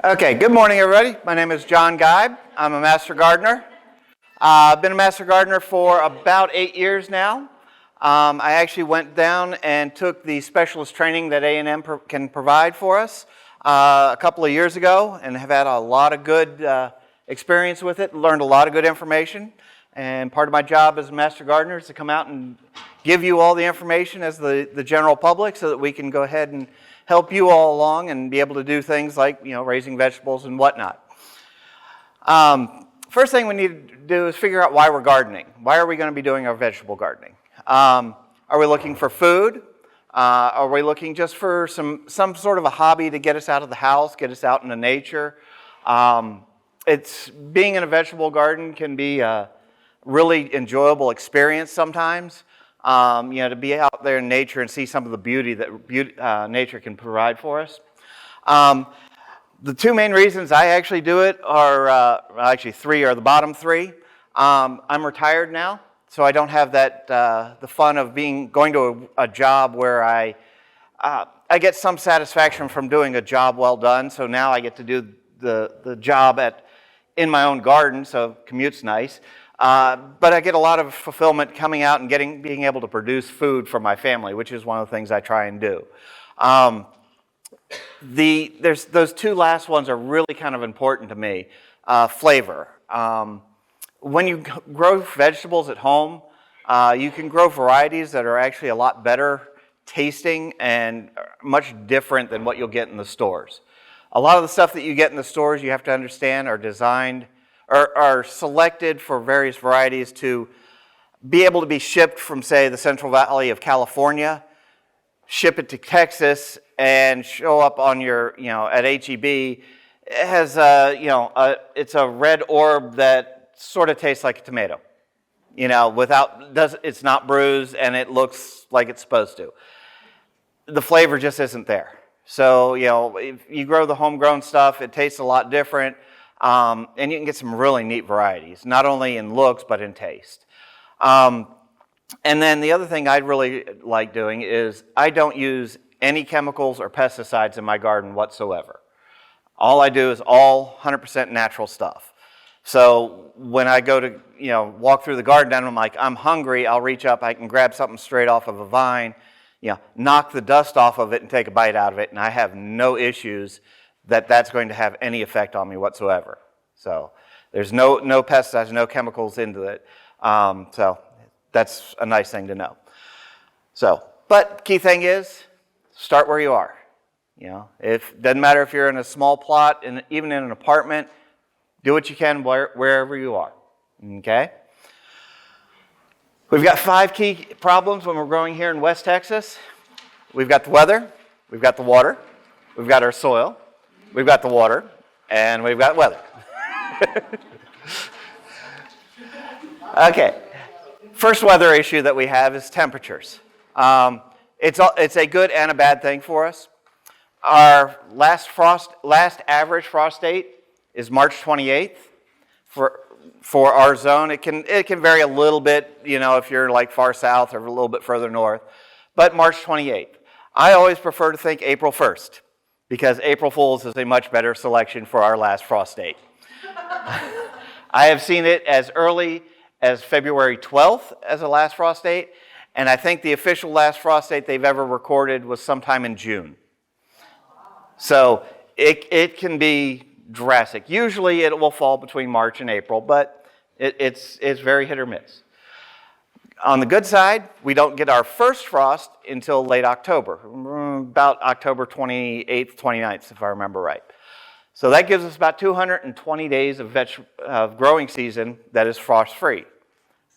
Okay, good morning everybody. My name is John Geib. I'm a Master Gardener. I've been a Master Gardener for about 8 years now. I actually went down and took the specialist training that A&M can provide for us a couple of years ago and have had a lot of good experience with it, learned a lot of good information. And part of my job as a Master Gardener is to come out and give you all the information as the general public so that we can go ahead and help you all along and be able to do things like, raising vegetables and whatnot. First thing we need to do is figure out why we're gardening. Why are we going to be doing our vegetable gardening? Are we looking for food? Are we looking just for some sort of a hobby to get us out of the house, get us out into nature? Being in a vegetable garden can be a really enjoyable experience sometimes. To be out there in nature and see some of the beauty that nature can provide for us. The two main reasons I actually do it are, actually three are the bottom three. I'm retired now, so I don't have that the fun of going to a job where I get some satisfaction from doing a job well done. So now I get to do the job in my own garden, so commute's nice. But I get a lot of fulfillment coming out and being able to produce food for my family, which is one of the things I try and do. Those two last ones are really kind of important to me. Flavor. When you grow vegetables at home, you can grow varieties that are actually a lot better tasting and much different than what you'll get in the stores. A lot of the stuff that you get in the stores, you have to understand, are selected for various varieties to be able to be shipped from, say, the Central Valley of California, ship it to Texas, and show up on your, at HEB. It has, it's a red orb that sort of tastes like a tomato. It's not bruised and it looks like it's supposed to. The flavor just isn't there. So, if you grow the homegrown stuff, it tastes a lot different. And you can get some really neat varieties, not only in looks, but in taste. And then the other thing I really like doing is I don't use any chemicals or pesticides in my garden whatsoever. All I do is all 100% natural stuff. So when I go to, walk through the garden and I'm like, I'm hungry, I'll reach up, I can grab something straight off of a vine, knock the dust off of it and take a bite out of it, and I have no issues that's going to have any effect on me whatsoever. So there's no pesticides, no chemicals into it. So that's a nice thing to know. But key thing is, start where you are. Doesn't matter if you're in a small plot, and even in an apartment, do what you can wherever you are. Okay? We've got 5 key problems when we're growing here in West Texas. We've got the weather, we've got the water, we've got our soil, we've got the water, and we've got weather. Okay. First weather issue that we have is temperatures. It's a good and a bad thing for us. Our last average frost date is March 28th for our zone. It can vary a little bit, if you're like far south or a little bit further north, but March 28th. I always prefer to think April 1st. Because April Fool's is a much better selection for our last frost date. I have seen it as early as February 12th as a last frost date, and I think the official last frost date they've ever recorded was sometime in June. So it can be drastic. Usually it will fall between March and April, but it's very hit or miss. On the good side, we don't get our first frost until late October, about October 28th, 29th, if I remember right. So that gives us about 220 days of growing season that is frost-free.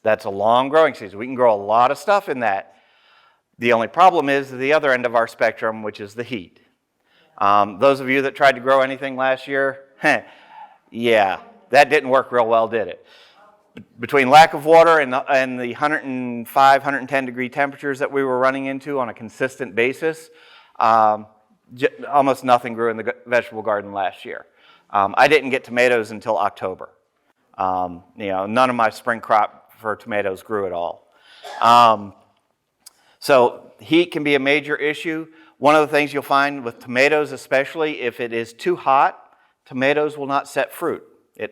That's a long growing season. We can grow a lot of stuff in that. The only problem is the other end of our spectrum, which is the heat. Those of you that tried to grow anything last year, yeah, that didn't work real well, did it? Between lack of water and the 105, 110 degree temperatures that we were running into on a consistent basis, almost nothing grew in the vegetable garden last year. I didn't get tomatoes until October. None of my spring crop for tomatoes grew at all. So heat can be a major issue. One of the things you'll find with tomatoes especially, if it is too hot, tomatoes will not set fruit.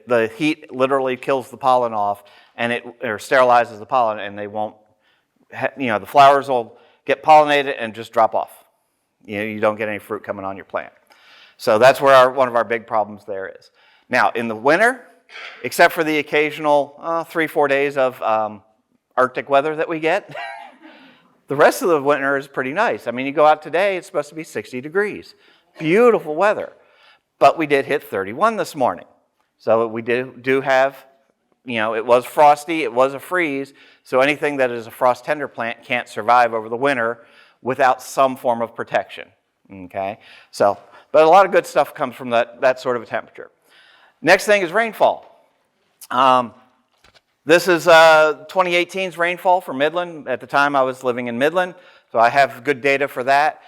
The heat literally kills the pollen off, and or sterilizes the pollen, and they won't. The flowers will get pollinated and just drop off. You don't get any fruit coming on your plant. So that's where one of our big problems there is. Now, in the winter, except for the occasional 3-4 days of Arctic weather that we get, the rest of the winter is pretty nice. I mean, you go out today, it's supposed to be 60 degrees. Beautiful weather. But we did hit 31 this morning. So we do have, it was frosty, it was a freeze, so anything that is a frost tender plant can't survive over the winter without some form of protection, okay? So, but a lot of good stuff comes from that sort of a temperature. Next thing is rainfall. This is 2018's rainfall for Midland. At the time I was living in Midland, so I have good data for that.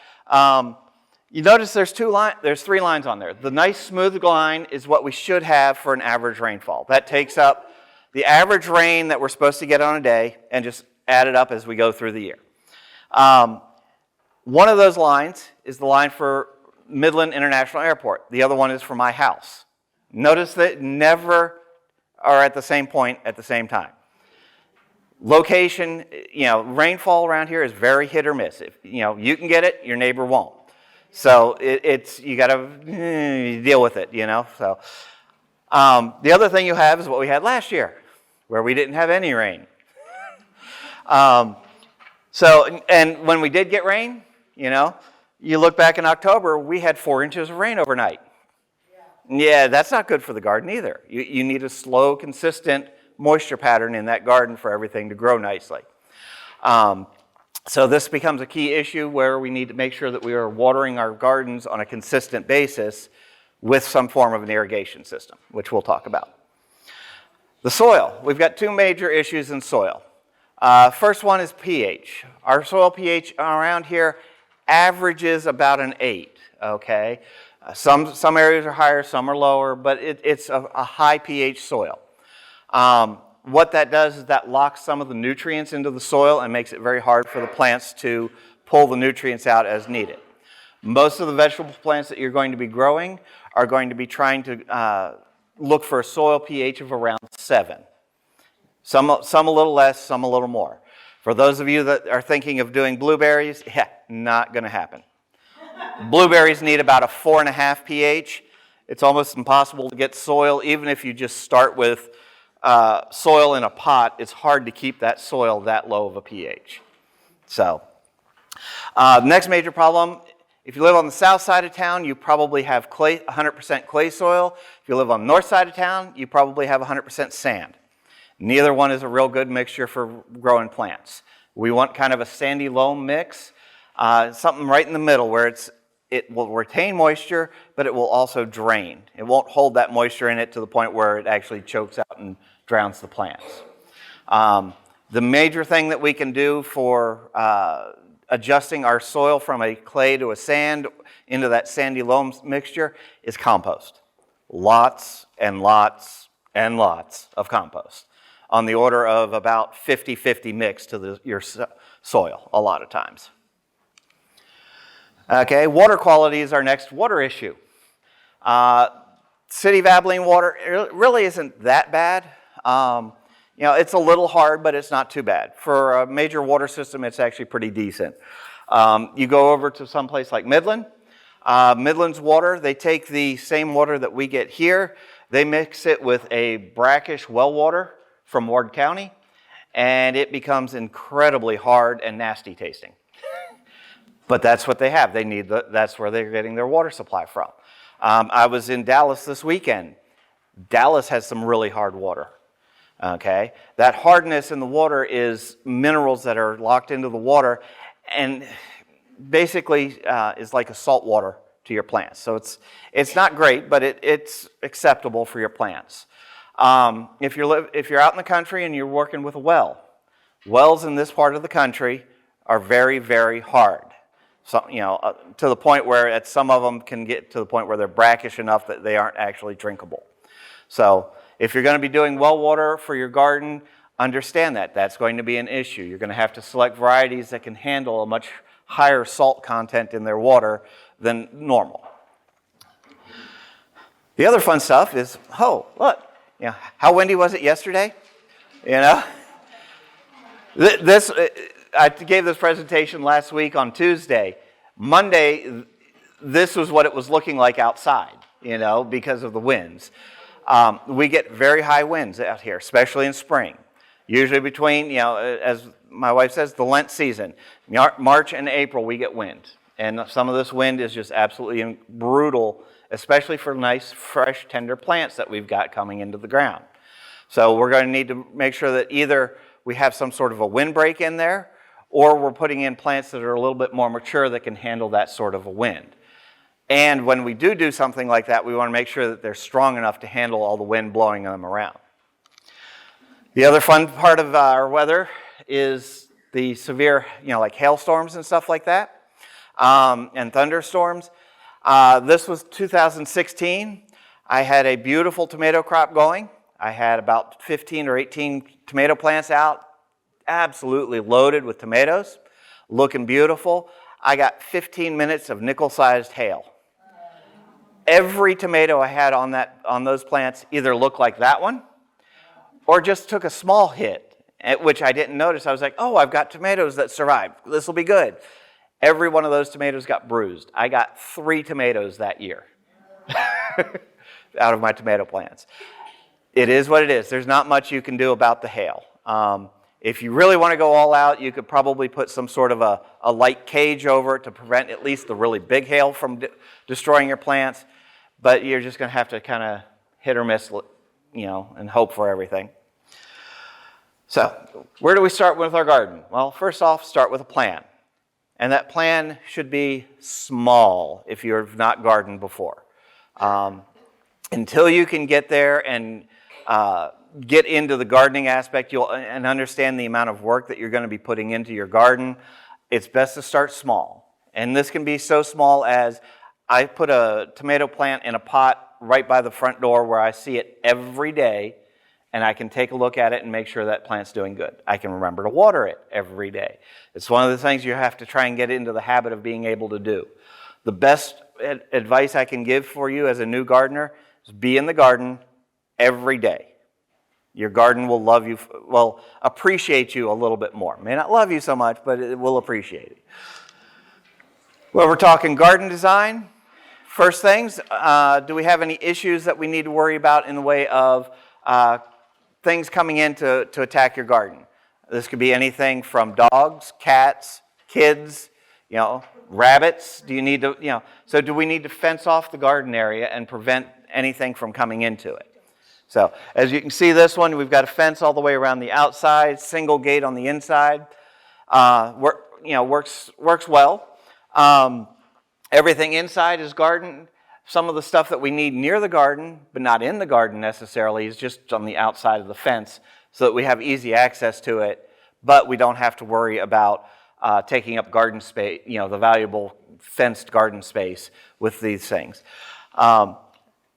You notice there's 3 lines on there. The nice smooth line is what we should have for an average rainfall. That takes up the average rain that we're supposed to get on a day and just add it up as we go through the year. One of those lines is the line for Midland International Airport. The other one is for my house. Notice that never are at the same point at the same time. Location, rainfall around here is very hit or miss. If you can get it, your neighbor won't. So you got to deal with it, So the other thing you have is what we had last year, where we didn't have any rain. And when we did get rain, you look back in October, we had 4 inches of rain overnight. Yeah, that's not good for the garden either. You need a slow, consistent moisture pattern in that garden for everything to grow nicely. So this becomes a key issue where we need to make sure that we are watering our gardens on a consistent basis with some form of an irrigation system, which we'll talk about. The soil. We've got 2 major issues in soil. First one is pH. Our soil pH around here averages about an 8, okay? Some areas are higher, some are lower, but it's a high pH soil. What that does is that locks some of the nutrients into the soil and makes it very hard for the plants to pull the nutrients out as needed. Most of the vegetable plants that you're going to be growing are going to be trying to look for a soil pH of around 7. Some a little less, some a little more. For those of you that are thinking of doing blueberries, not going to happen. Blueberries need about a 4.5 pH. It's almost impossible to get soil, even if you just start with soil in a pot. It's hard to keep that soil that low of a pH. So, next major problem, if you live on the south side of town, you probably have 100% clay soil. If you live on the north side of town, you probably have 100% sand. Neither one is a real good mixture for growing plants. We want kind of a sandy loam mix, something right in the middle where it will retain moisture, but it will also drain. It won't hold that moisture in it to the point where it actually chokes out and drowns the plants. The major thing that we can do for adjusting our soil from a clay to a sand into that sandy loam mixture is compost. Lots and lots and lots of compost, on the order of about 50-50 mix to your soil a lot of times. Okay, water quality is our next water issue. City of Abilene water really isn't that bad. It's a little hard, but it's not too bad. For a major water system, it's actually pretty decent. You go over to some place like Midland. Midland's water, they take the same water that we get here, they mix it with a brackish well water from Ward County, and it becomes incredibly hard and nasty tasting. But that's what they have. That's where they're getting their water supply from. I was in Dallas this weekend. Dallas has some really hard water. Okay, that hardness in the water is minerals that are locked into the water, and basically is like a salt water to your plants. So it's not great, but it's acceptable for your plants. If you're out in the country and you're working with a well, wells in this part of the country are very, very hard. So, to the point where some of them can get to the point where they're brackish enough that they aren't actually drinkable. So if you're going to be doing well water for your garden, understand that. That's going to be an issue. You're going to have to select varieties that can handle a much higher salt content in their water than normal. The other fun stuff is, oh, look, how windy was it yesterday? This I gave this presentation last week on Tuesday. Monday, this was what it was looking like outside, because of the winds. We get very high winds out here, especially in spring. Usually between, as my wife says, the Lent season. March and April, we get wind. And some of this wind is just absolutely brutal, especially for nice, fresh, tender plants that we've got coming into the ground. So we're going to need to make sure that either we have some sort of a windbreak in there, or we're putting in plants that are a little bit more mature that can handle that sort of a wind. And when we do something like that, we want to make sure that they're strong enough to handle all the wind blowing them around. The other fun part of our weather is the severe, like hailstorms and stuff like that, and thunderstorms. This was 2016. I had a beautiful tomato crop going. I had about 15 or 18 tomato plants out, absolutely loaded with tomatoes, looking beautiful. I got 15 minutes of nickel-sized hail. Every tomato I had on those plants either looked like that one or just took a small hit, which I didn't notice. I was like, oh, I've got tomatoes that survived. This will be good. Every one of those tomatoes got bruised. I got 3 tomatoes that year out of my tomato plants. It is what it is. There's not much you can do about the hail. If you really want to go all out, you could probably put some sort of a light cage over it to prevent at least the really big hail from destroying your plants. But you're just going to have to kind of hit or miss, and hope for everything. So, where do we start with our garden? Well, first off, start with a plan. And that plan should be small if you've not gardened before. Until you can get there and get into the gardening aspect and understand the amount of work that you're going to be putting into your garden, it's best to start small. And this can be so small as I put a tomato plant in a pot right by the front door where I see it every day, and I can take a look at it and make sure that plant's doing good. I can remember to water it every day. It's one of the things you have to try and get into the habit of being able to do. The best advice I can give for you as a new gardener is be in the garden every day. Your garden will appreciate you a little bit more. It may not love you so much, but it will appreciate it. Well, we're talking garden design. First things, do we have any issues that we need to worry about in the way of things coming in to attack your garden? This could be anything from dogs, cats, kids, rabbits. Do you need to, so do we need to fence off the garden area and prevent anything from coming into it? So, as you can see this one, we've got a fence all the way around the outside, single gate on the inside. Works well. Everything inside is garden. Some of the stuff that we need near the garden, but not in the garden necessarily, is just on the outside of the fence so that we have easy access to it, but we don't have to worry about taking up garden space, the valuable fenced garden space with these things.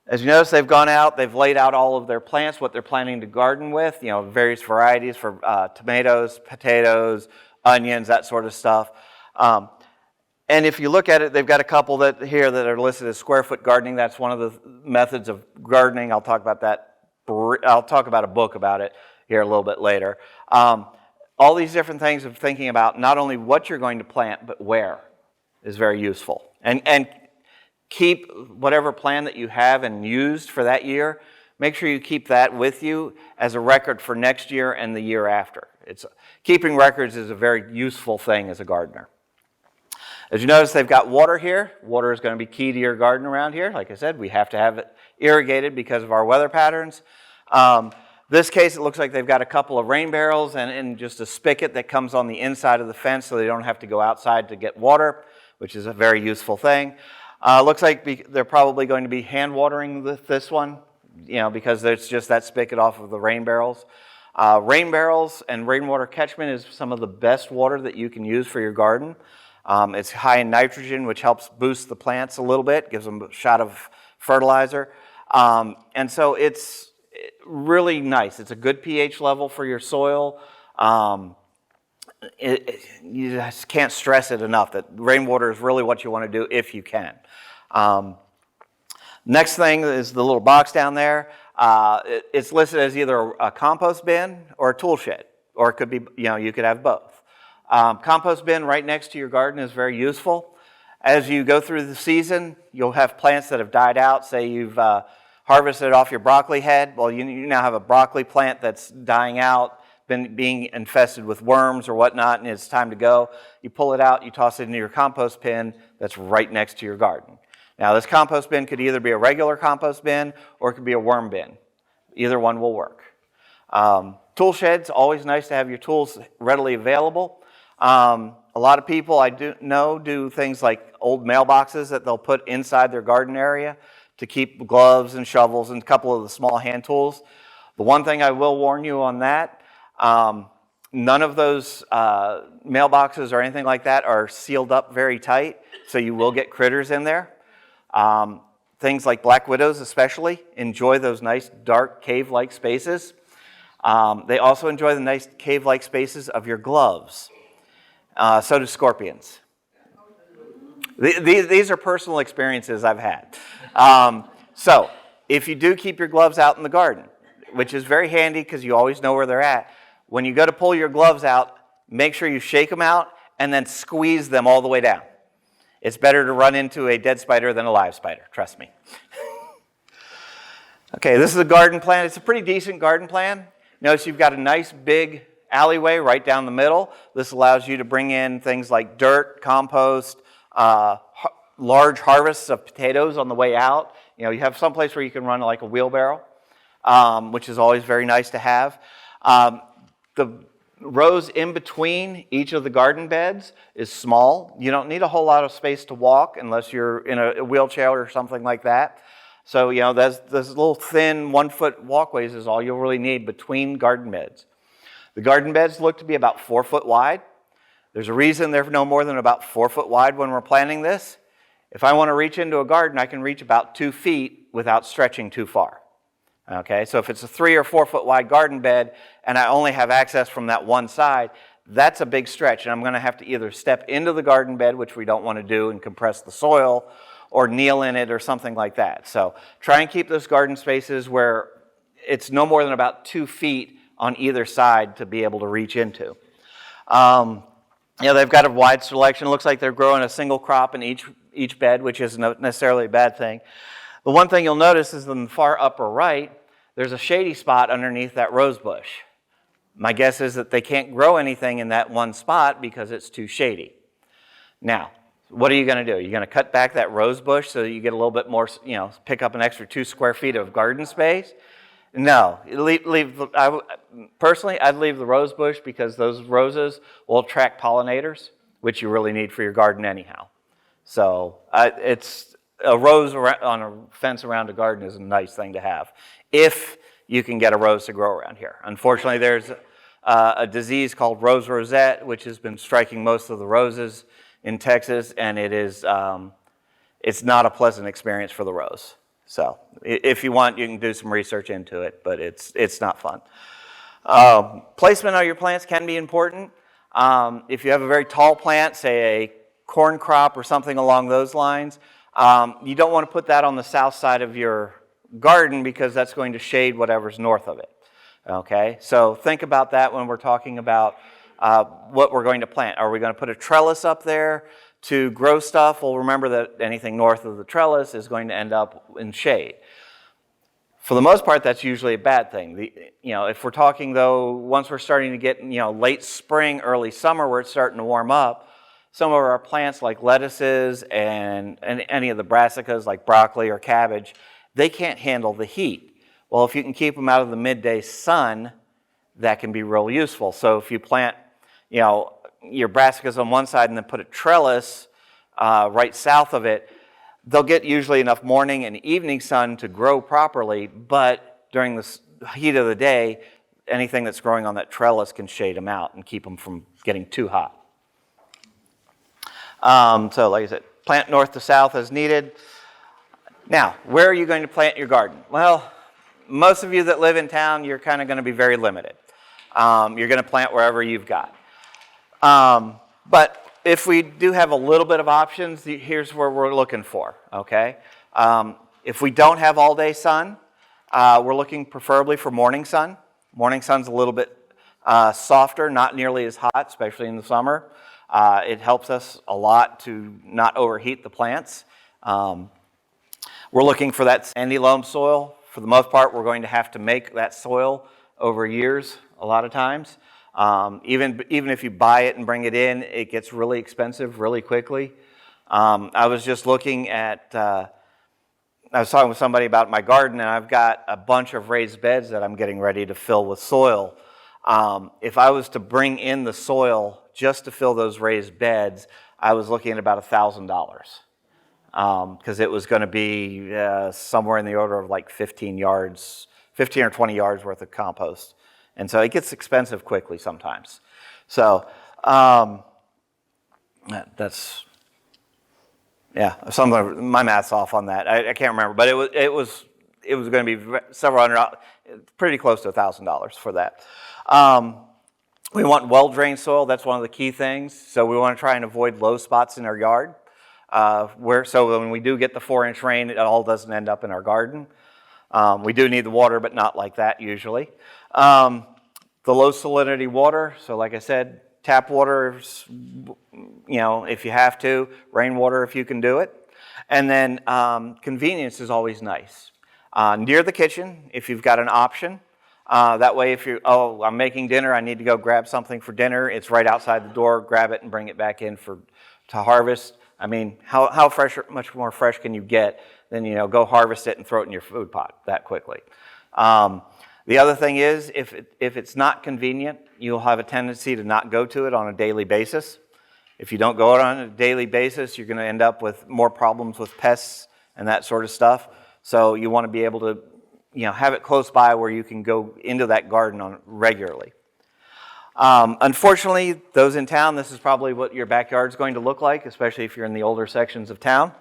As you notice, they've gone out, they've laid out all of their plants, what they're planning to garden with, various varieties for tomatoes, potatoes, onions, that sort of stuff. And if you look at it, they've got a couple that are listed as square foot gardening. That's one of the methods of gardening. I'll talk about that. I'll talk about a book about it here a little bit later. All these different things of thinking about not only what you're going to plant, but where is very useful. And keep whatever plan that you have and used for that year, make sure you keep that with you as a record for next year and the year after. Keeping records is a very useful thing as a gardener. As you notice, they've got water here. Water is going to be key to your garden around here. Like I said, we have to have it irrigated because of our weather patterns. This case, it looks like they've got a couple of rain barrels and just a spigot that comes on the inside of the fence so they don't have to go outside to get water, which is a very useful thing. Looks like they're probably going to be hand watering this one, because there's just that spigot off of the rain barrels. Rain barrels and rainwater catchment is some of the best water that you can use for your garden. It's high in nitrogen, which helps boost the plants a little bit, gives them a shot of fertilizer. And so it's really nice. It's a good pH level for your soil. You just can't stress it enough that rainwater is really what you want to do if you can. Next thing is the little box down there. It's listed as either a compost bin or a tool shed, or it could be, you could have both. Compost bin right next to your garden is very useful. As you go through the season, you'll have plants that have died out. Say you've harvested off your broccoli head. Well, you now have a broccoli plant that's dying out, being infested with worms or whatnot, and it's time to go. You pull it out, you toss it into your compost bin that's right next to your garden. Now, this compost bin could either be a regular compost bin or it could be a worm bin. Either one will work. Tool sheds, always nice to have your tools readily available. A lot of people I do things like old mailboxes that they'll put inside their garden area to keep gloves and shovels and a couple of the small hand tools. The one thing I will warn you on that, none of those mailboxes or anything like that are sealed up very tight, so you will get critters in there. Things like black widows especially enjoy those nice dark cave-like spaces. They also enjoy the nice cave-like spaces of your gloves. So do scorpions. These are personal experiences I've had. So if you do keep your gloves out in the garden, which is very handy because you always know where they're at, when you go to pull your gloves out, make sure you shake them out and then squeeze them all the way down. It's better to run into a dead spider than a live spider, trust me. Okay, this is a garden plan. It's a pretty decent garden plan. Notice you've got a nice big alleyway right down the middle. This allows you to bring in things like dirt, compost, large harvests of potatoes on the way out. You have some place where you can run like a wheelbarrow, which is always very nice to have. The rows in between each of the garden beds is small. You don't need a whole lot of space to walk unless you're in a wheelchair or something like that. So, those little thin 1-foot walkways is all you'll really need between garden beds. The garden beds look to be about 4 foot wide. There's a reason they're no more than about 4 foot wide when we're planting this. If I want to reach into a garden, I can reach about 2 feet without stretching too far. Okay, so if it's a 3 or 4 foot wide garden bed and I only have access from that one side, that's a big stretch, and I'm going to have to either step into the garden bed, which we don't want to do, and compress the soil, or kneel in it or something like that. So try and keep those garden spaces where it's no more than about 2 feet on either side to be able to reach into. They've got a wide selection. It looks like they're growing a single crop in each bed, which isn't necessarily a bad thing. The one thing you'll notice is in the far upper right, there's a shady spot underneath that rose bush. My guess is that they can't grow anything in that one spot because it's too shady. Now, what are you going to do? You're going to cut back that rose bush so that you get a little bit more, pick up an extra 2 square feet of garden space? No. Personally, I'd leave the rose bush because those roses will attract pollinators, which you really need for your garden anyhow. So it's a rose on a fence around a garden is a nice thing to have if you can get a rose to grow around here. Unfortunately, there's a disease called rose rosette, which has been striking most of the roses in Texas, and it's not a pleasant experience for the rose. So if you want, you can do some research into it, but it's not fun. Placement of your plants can be important. If you have a very tall plant, say a corn crop or something along those lines, you don't want to put that on the south side of your garden because that's going to shade whatever's north of it. Okay, so think about that when we're talking about what we're going to plant. Are we going to put a trellis up there to grow stuff? Well, remember that anything north of the trellis is going to end up in shade. For the most part, that's usually a bad thing. If we're talking, though, once we're starting to get, late spring, early summer, where it's starting to warm up, some of our plants like lettuces and any of the brassicas like broccoli or cabbage, they can't handle the heat. Well, if you can keep them out of the midday sun, that can be real useful. So if you plant, your brassicas on one side and then put a trellis right south of it, they'll get usually enough morning and evening sun to grow properly, but during the heat of the day, anything that's growing on that trellis can shade them out and keep them from getting too hot. So like I said, plant north to south as needed. Now, where are you going to plant your garden? Well, most of you that live in town, you're kind of going to be very limited. You're going to plant wherever you've got. But if we do have a little bit of options, here's where we're looking for, okay? If we don't have all-day sun, we're looking preferably for morning sun. Morning sun's a little bit softer, not nearly as hot, especially in the summer. It helps us a lot to not overheat the plants. We're looking for that sandy loam soil. For the most part, we're going to have to make that soil over years a lot of times. Even if you buy it and bring it in, it gets really expensive really quickly. I was just looking at, I was talking with somebody about my garden, and I've got a bunch of raised beds that I'm getting ready to fill with soil. If I was to bring in the soil just to fill those raised beds, I was looking at about $1,000. Because it was going to be somewhere in the order of like 15 or 20 yards worth of compost. And so it gets expensive quickly sometimes. So that's, yeah, my math's off on that. I can't remember, but it was going to be several hundred, pretty close to $1,000 for that. We want well-drained soil. That's one of the key things. So we want to try and avoid low spots in our yard. So when we do get the 4-inch rain, it all doesn't end up in our garden. We do need the water, but not like that usually. The low salinity water, so like I said, tap water, if you have to, rainwater if you can do it. And then convenience is always nice. Near the kitchen, if you've got an option. That way if I'm making dinner, I need to go grab something for dinner, it's right outside the door, grab it and bring it back in to harvest. I mean, how fresh, much more fresh can you get than, go harvest it and throw it in your food pot that quickly. The other thing is, if it's not convenient, you'll have a tendency to not go to it on a daily basis. If you don't go out on a daily basis, you're going to end up with more problems with pests and that sort of stuff. So you want to be able to, have it close by where you can go into that garden regularly. Unfortunately, those in town, this is probably what your backyard's going to look like, especially if you're in the older sections of town.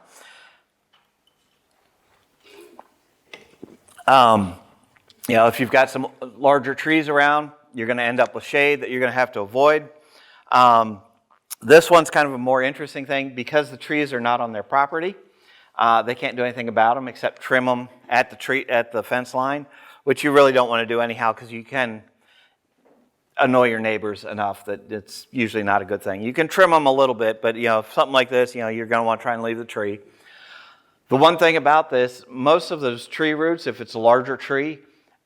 If you've got some larger trees around, you're going to end up with shade that you're going to have to avoid. This one's kind of a more interesting thing. Because the trees are not on their property, they can't do anything about them except trim them at the fence line, which you really don't want to do anyhow because you can annoy your neighbors enough that it's usually not a good thing. You can trim them a little bit, but something like this, you're going to want to try and leave the tree. The one thing about this, most of those tree roots, if it's a larger tree,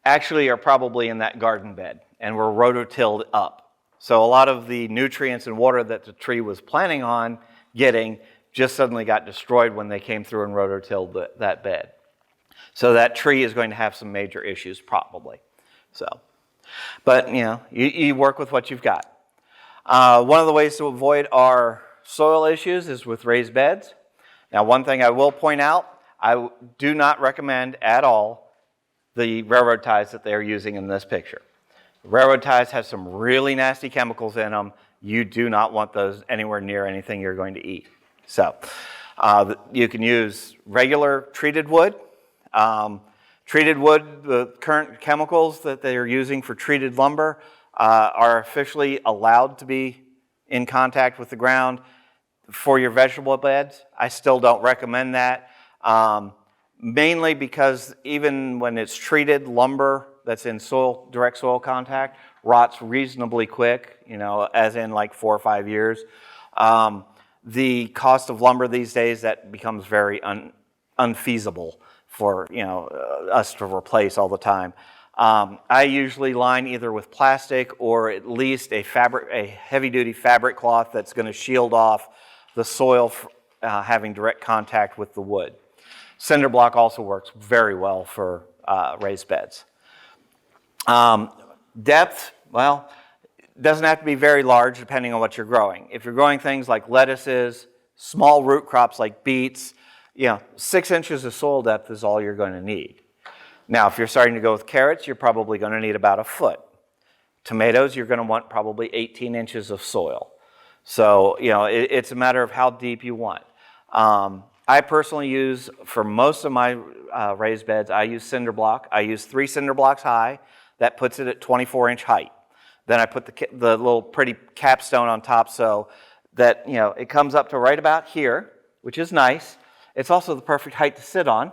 actually are probably in that garden bed and were rototilled up. So a lot of the nutrients and water that the tree was planning on getting just suddenly got destroyed when they came through and rototilled that bed. So that tree is going to have some major issues probably. But, you work with what you've got. One of the ways to avoid our soil issues is with raised beds. Now, one thing I will point out, I do not recommend at all the railroad ties that they're using in this picture. Railroad ties have some really nasty chemicals in them. You do not want those anywhere near anything you're going to eat. So, you can use regular treated wood. Treated wood, the current chemicals that they are using for treated lumber are officially allowed to be in contact with the ground for your vegetable beds. I still don't recommend that, mainly because even when it's treated lumber that's in direct soil contact, rots reasonably quick, as in like 4 or 5 years. The cost of lumber these days, that becomes very unfeasible for us to replace all the time. I usually line either with plastic or at least a heavy-duty fabric cloth that's going to shield off the soil having direct contact with the wood. Cinder block also works very well for raised beds. Depth, well, doesn't have to be very large depending on what you're growing. If you're growing things like lettuces, small root crops like beets, 6 inches of soil depth is all you're going to need. Now, if you're starting to go with carrots, you're probably going to need about a foot. Tomatoes, you're going to want probably 18 inches of soil. So, it's a matter of how deep you want. I personally use, for most of my raised beds, I use cinder block. I use 3 cinder blocks high. That puts it at 24-inch height. Then I put the little pretty capstone on top so that, it comes up to right about here, which is nice. It's also the perfect height to sit on.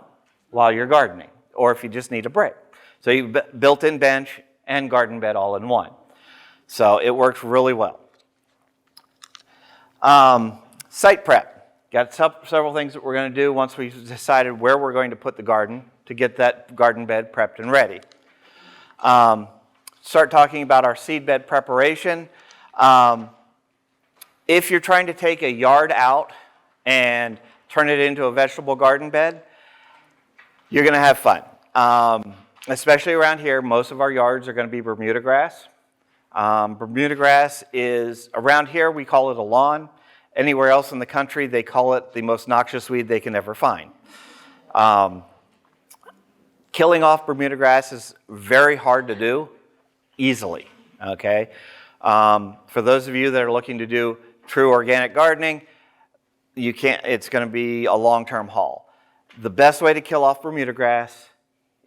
while you're gardening, or if you just need a break. So you built-in bench and garden bed all in one. So it works really well. Site prep. Got several things that we're going to do once we've decided where we're going to put the garden to get that garden bed prepped and ready. Start talking about our seed bed preparation. If you're trying to take a yard out and turn it into a vegetable garden bed, you're going to have fun. Especially around here, most of our yards are going to be Bermuda grass. Bermuda grass is, around here we call it a lawn. Anywhere else in the country, they call it the most noxious weed they can ever find. Killing off Bermuda grass is very hard to do easily, okay? For those of you that are looking to do true organic gardening, you can't. It's going to be a long-term haul. The best way to kill off Bermuda grass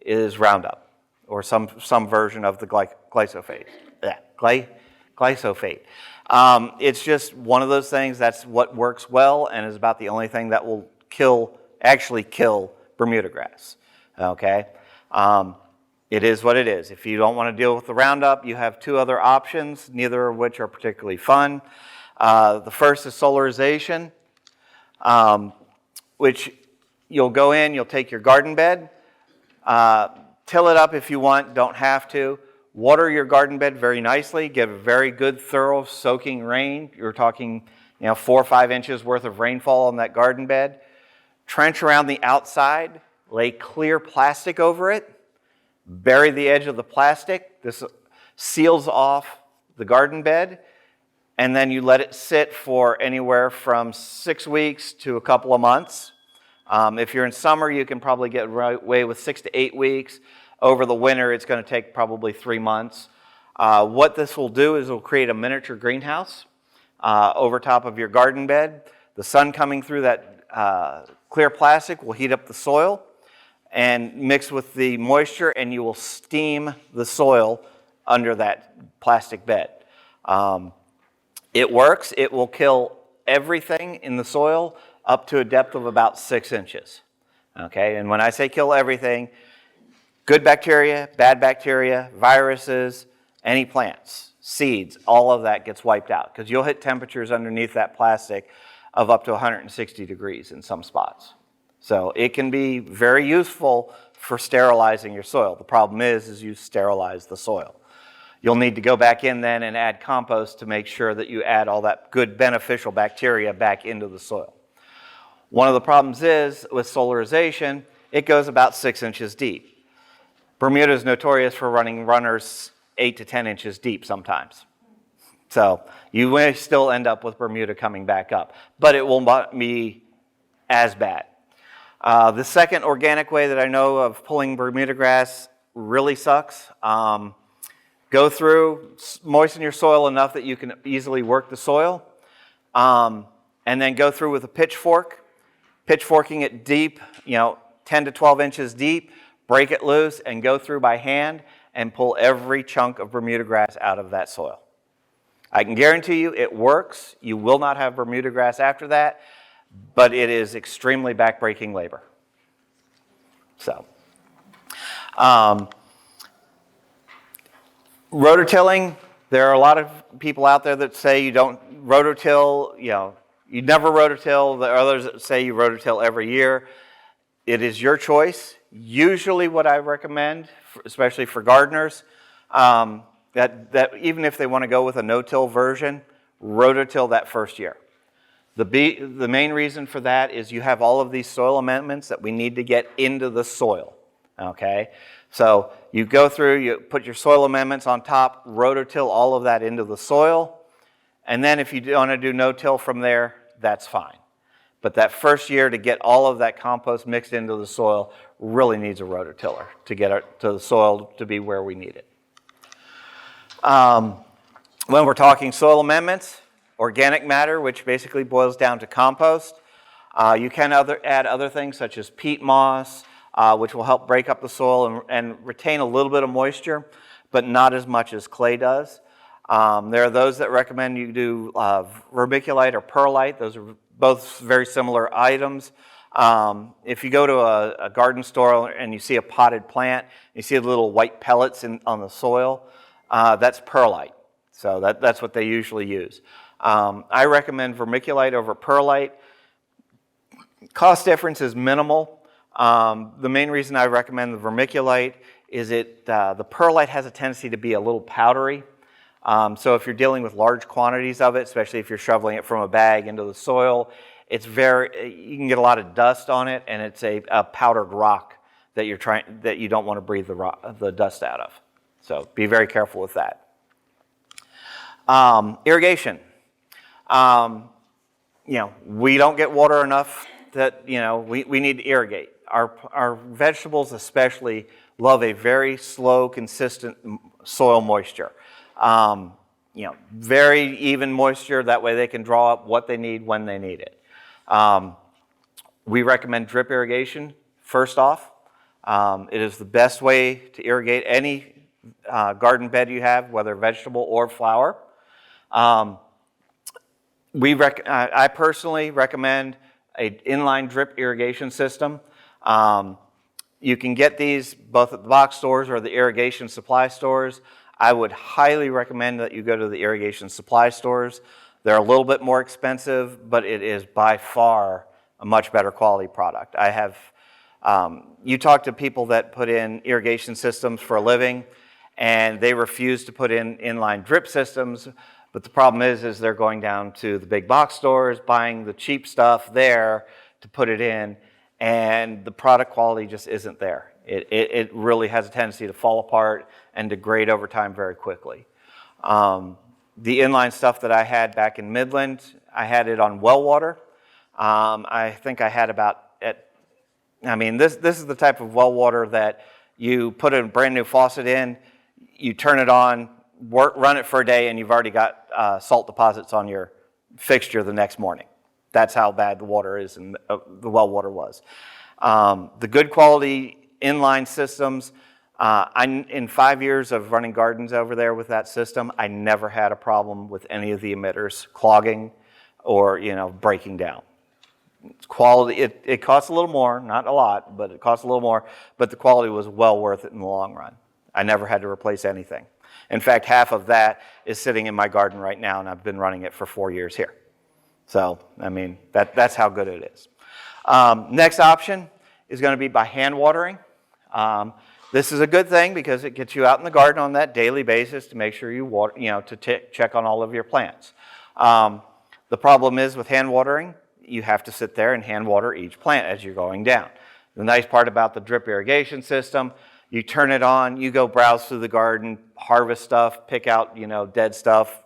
is Roundup, or some version of the glyphosate. Glyphosate. It's just one of those things. That's what works well, and is about the only thing that will actually kill Bermuda grass. Okay. It is what it is. If you don't want to deal with the Roundup, you have two other options, neither of which are particularly fun. The first is solarization, which you'll go in, you'll take your garden bed, till it up if you want, don't have to. Water your garden bed very nicely, get a very good, thorough soaking rain. You're talking 4 or 5 inches worth of rainfall on that garden bed. Trench around the outside, lay clear plastic over it, bury the edge of the plastic. This seals off the garden bed, and then you let it sit for anywhere from 6 weeks to a couple of months. If you're in summer, you can probably get away with 6 to 8 weeks. Over the winter, it's going to take probably 3 months. What this will do is it will create a miniature greenhouse over top of your garden bed. The sun coming through that clear plastic will heat up the soil and mix with the moisture, and you will steam the soil under that plastic bed. It works. It will kill everything in the soil up to a depth of about 6 inches. Okay, and when I say kill everything, good bacteria, bad bacteria, viruses, any plants, seeds, all of that gets wiped out because you'll hit temperatures underneath that plastic of up to 160 degrees in some spots. So it can be very useful for sterilizing your soil. The problem is you sterilize the soil. You'll need to go back in then and add compost to make sure that you add all that good beneficial bacteria back into the soil. One of the problems is with solarization, it goes about 6 inches deep. Bermuda is notorious for running runners 8 to 10 inches deep sometimes. So you may still end up with Bermuda coming back up, but it will not be as bad. The second organic way that I know of pulling Bermuda grass really sucks. Go through, moisten your soil enough that you can easily work the soil, and then go through with a pitchfork, pitchforking it deep, 10 to 12 inches deep, break it loose, and go through by hand and pull every chunk of Bermuda grass out of that soil. I can guarantee you it works. You will not have Bermuda grass after that, but it is extremely backbreaking labor. So, rototilling, there are a lot of people out there that say you don't rototill, you never rototill. There are others that say you rototill every year. It is your choice. Usually what I recommend, especially for gardeners, that even if they want to go with a no-till version, rototill that first year. The main reason for that is you have all of these soil amendments that we need to get into the soil, okay? So you go through, you put your soil amendments on top, rototill all of that into the soil, and then if you want to do no-till from there, that's fine. But that first year to get all of that compost mixed into the soil really needs a rototiller to get it to the soil to be where we need it. When we're talking soil amendments, organic matter, which basically boils down to compost, you can add other things such as peat moss, which will help break up the soil and retain a little bit of moisture, but not as much as clay does. There are those that recommend you do vermiculite or perlite. Those are both very similar items. If you go to a garden store and you see a potted plant, you see the little white pellets on the soil, that's perlite. So that's what they usually use. I recommend vermiculite over perlite. Cost difference is minimal. The main reason I recommend the vermiculite is the perlite has a tendency to be a little powdery. So if you're dealing with large quantities of it, especially if you're shoveling it from a bag into the soil, you can get a lot of dust on it, and it's a powdered rock that you don't want to breathe the dust out of. So be very careful with that. Irrigation. We don't get water enough that we need to irrigate. Our vegetables especially love a very slow, consistent soil moisture. Very even moisture. That way they can draw up what they need when they need it. We recommend drip irrigation first off. It is the best way to irrigate any garden bed you have, whether vegetable or flower. I personally recommend an inline drip irrigation system. You can get these both at the box stores or the irrigation supply stores. I would highly recommend that you go to the irrigation supply stores. They're a little bit more expensive, but it is by far a much better quality product. You talk to people that put in irrigation systems for a living, and they refuse to put in inline drip systems. But the problem is they're going down to the big box stores, buying the cheap stuff there to put it in, and the product quality just isn't there. It really has a tendency to fall apart and degrade over time very quickly. The inline stuff that I had back in Midland, I had it on well water. I think I had this is the type of well water that you put a brand new faucet in, you turn it on, run it for a day, and you've already got salt deposits on your fixture the next morning. That's how bad the water is, and the well water was. The good quality inline systems, in 5 years of running gardens over there with that system, I never had a problem with any of the emitters clogging or breaking down. It's quality. It costs a little more, not a lot, but it costs a little more. But the quality was well worth it in the long run. I never had to replace anything. In fact, half of that is sitting in my garden right now, and I've been running it for 4 years here. So, that's how good it is. Next option is going to be by hand watering. This is a good thing because it gets you out in the garden on that daily basis to make sure you water, to check on all of your plants. The problem is with hand watering, you have to sit there and hand water each plant as you're going down. The nice part about the drip irrigation system, you turn it on, you go browse through the garden, harvest stuff, pick out, dead stuff,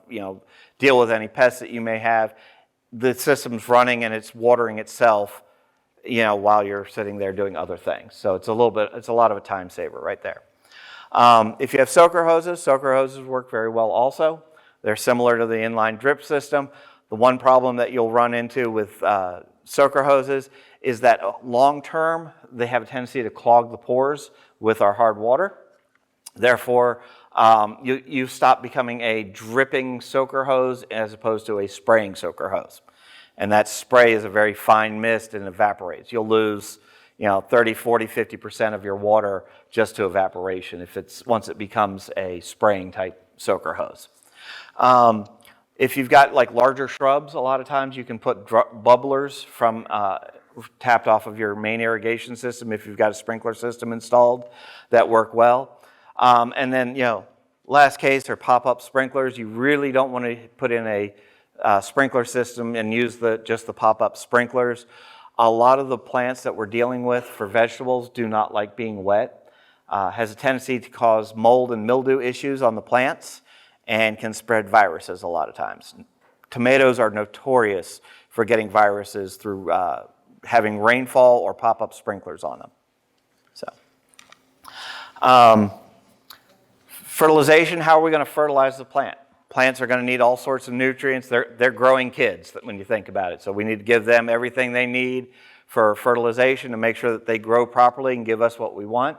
deal with any pests that you may have. The system's running and it's watering itself, while you're sitting there doing other things. So it's a lot of a time saver right there. If you have soaker hoses work very well also. They're similar to the inline drip system. The one problem that you'll run into with soaker hoses is that long term, they have a tendency to clog the pores with our hard water. Therefore, you stop becoming a dripping soaker hose as opposed to a spraying soaker hose. And that spray is a very fine mist and evaporates. You'll lose 30, 40, 50% of your water just to evaporation once it becomes a spraying type soaker hose. If you've got larger shrubs, a lot of times you can put bubblers from tapped off of your main irrigation system if you've got a sprinkler system installed that work well. And then, last case are pop-up sprinklers. You really don't want to put in a sprinkler system and use just the pop-up sprinklers. A lot of the plants that we're dealing with for vegetables do not like being wet. Has a tendency to cause mold and mildew issues on the plants and can spread viruses a lot of times. Tomatoes are notorious for getting viruses through having rainfall or pop-up sprinklers on them. So, fertilization, how are we going to fertilize the plant? Plants are going to need all sorts of nutrients. They're growing kids when you think about it. So we need to give them everything they need for fertilization to make sure that they grow properly and give us what we want.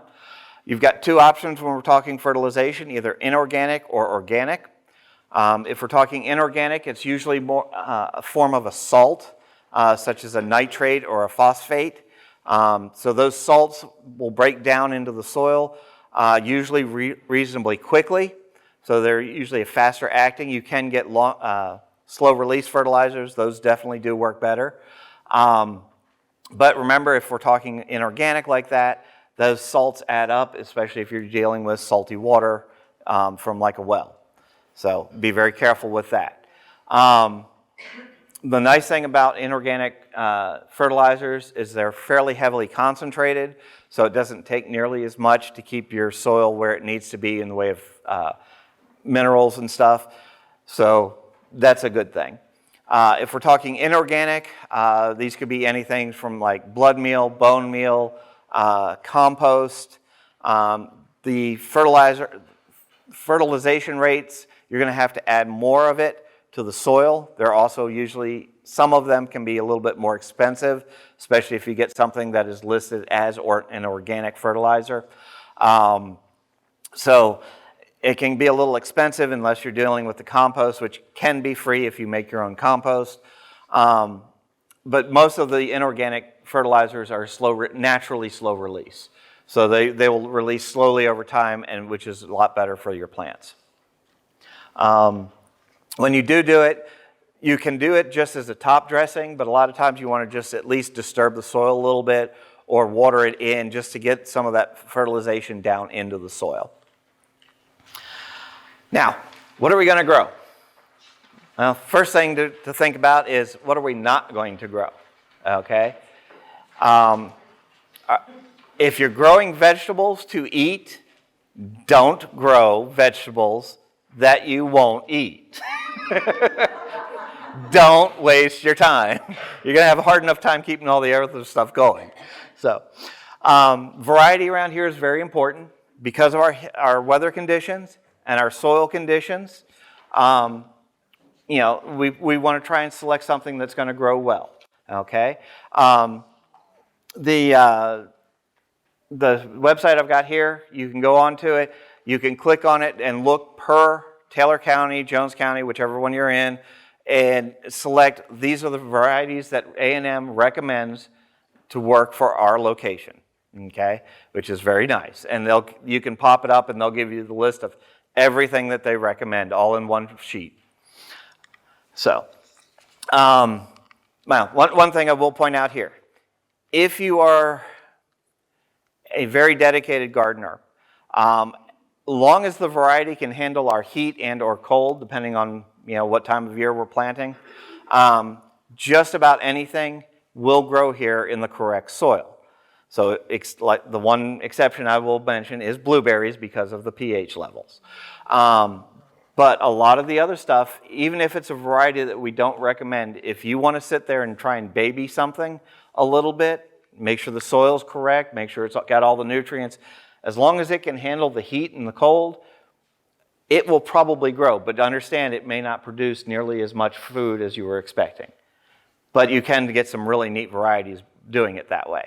You've got two options when we're talking fertilization, either inorganic or organic. If we're talking inorganic, it's usually more a form of a salt such as a nitrate or a phosphate. So those salts will break down into the soil usually reasonably quickly. So they're usually a faster acting. You can get slow release fertilizers. Those definitely do work better. But remember, if we're talking inorganic like that, those salts add up, especially if you're dealing with salty water from like a well. So be very careful with that. The nice thing about inorganic fertilizers is they're fairly heavily concentrated, so it doesn't take nearly as much to keep your soil where it needs to be in the way of minerals and stuff. So that's a good thing. If we're talking inorganic, these could be anything from like blood meal, bone meal, compost. The fertilization rates, you're going to have to add more of it to the soil. They're also usually, some of them can be a little bit more expensive, especially if you get something that is listed as an organic fertilizer. So it can be a little expensive unless you're dealing with the compost, which can be free if you make your own compost. But most of the inorganic fertilizers are naturally slow release. So they will release slowly over time, and which is a lot better for your plants. When you do it, you can do it just as a top dressing, but a lot of times you want to just at least disturb the soil a little bit or water it in just to get some of that fertilization down into the soil. Now, what are we going to grow? Well, first thing to think about is what are we not going to grow? Okay? If you're growing vegetables to eat, don't grow vegetables that you won't eat. Don't waste your time. You're going to have a hard enough time keeping all the other stuff going. So, variety around here is very important because of our weather conditions and our soil conditions. We want to try and select something that's going to grow well. Okay. The website I've got here, you can go onto it. You can click on it and look per Taylor County, Jones County, whichever one you're in, and select these are the varieties that A&M recommends to work for our location, okay, which is very nice. And you can pop it up and they'll give you the list of everything that they recommend all in one sheet. So, one thing I will point out here, if you are a very dedicated gardener, long as the variety can handle our heat and or cold, depending on what time of year we're planting, just about anything will grow here in the correct soil. So like the one exception I will mention is blueberries because of the pH levels. But a lot of the other stuff, even if it's a variety that we don't recommend, if you want to sit there and try and baby something a little bit, make sure the soil's correct, make sure it's got all the nutrients, as long as it can handle the heat and the cold, it will probably grow. But understand, it may not produce nearly as much food as you were expecting. But you can get some really neat varieties doing it that way.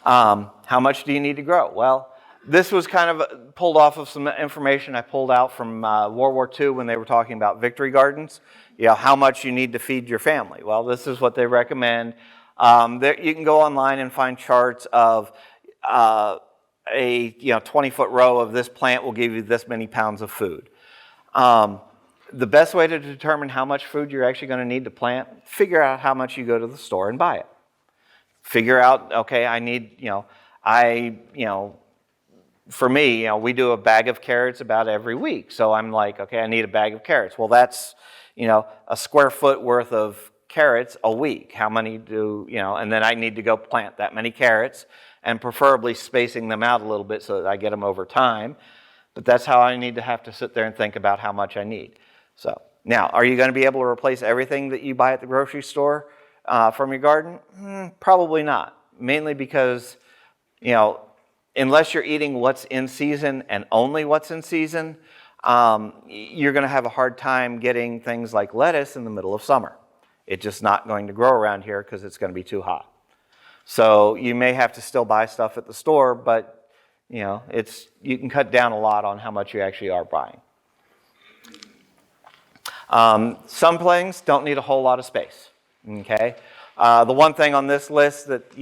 How much do you need to grow? Well, this was kind of pulled off of some information I pulled out from World War II when they were talking about victory gardens. How much you need to feed your family. Well, this is what they recommend. You can go online and find charts of a 20-foot row of this plant will give you this many pounds of food. The best way to determine how much food you're actually going to need to plant, figure out how much you go to the store and buy it. Figure out, okay, I need, for me, we do a bag of carrots about every week. So I'm like, okay, I need a bag of carrots. Well, that's, a square foot worth of carrots a week. How many and then I need to go plant that many carrots and preferably spacing them out a little bit so that I get them over time. But that's how I need to have to sit there and think about how much I need. So now, are you going to be able to replace everything that you buy at the grocery store from your garden? Probably not. Mainly because, unless you're eating what's in season and only what's in season, you're going to have a hard time getting things like lettuce in the middle of summer. It's just not going to grow around here because it's going to be too hot. So you may have to still buy stuff at the store, but you can cut down a lot on how much you actually are buying. Some things don't need a whole lot of space. Okay. The one thing on this list that,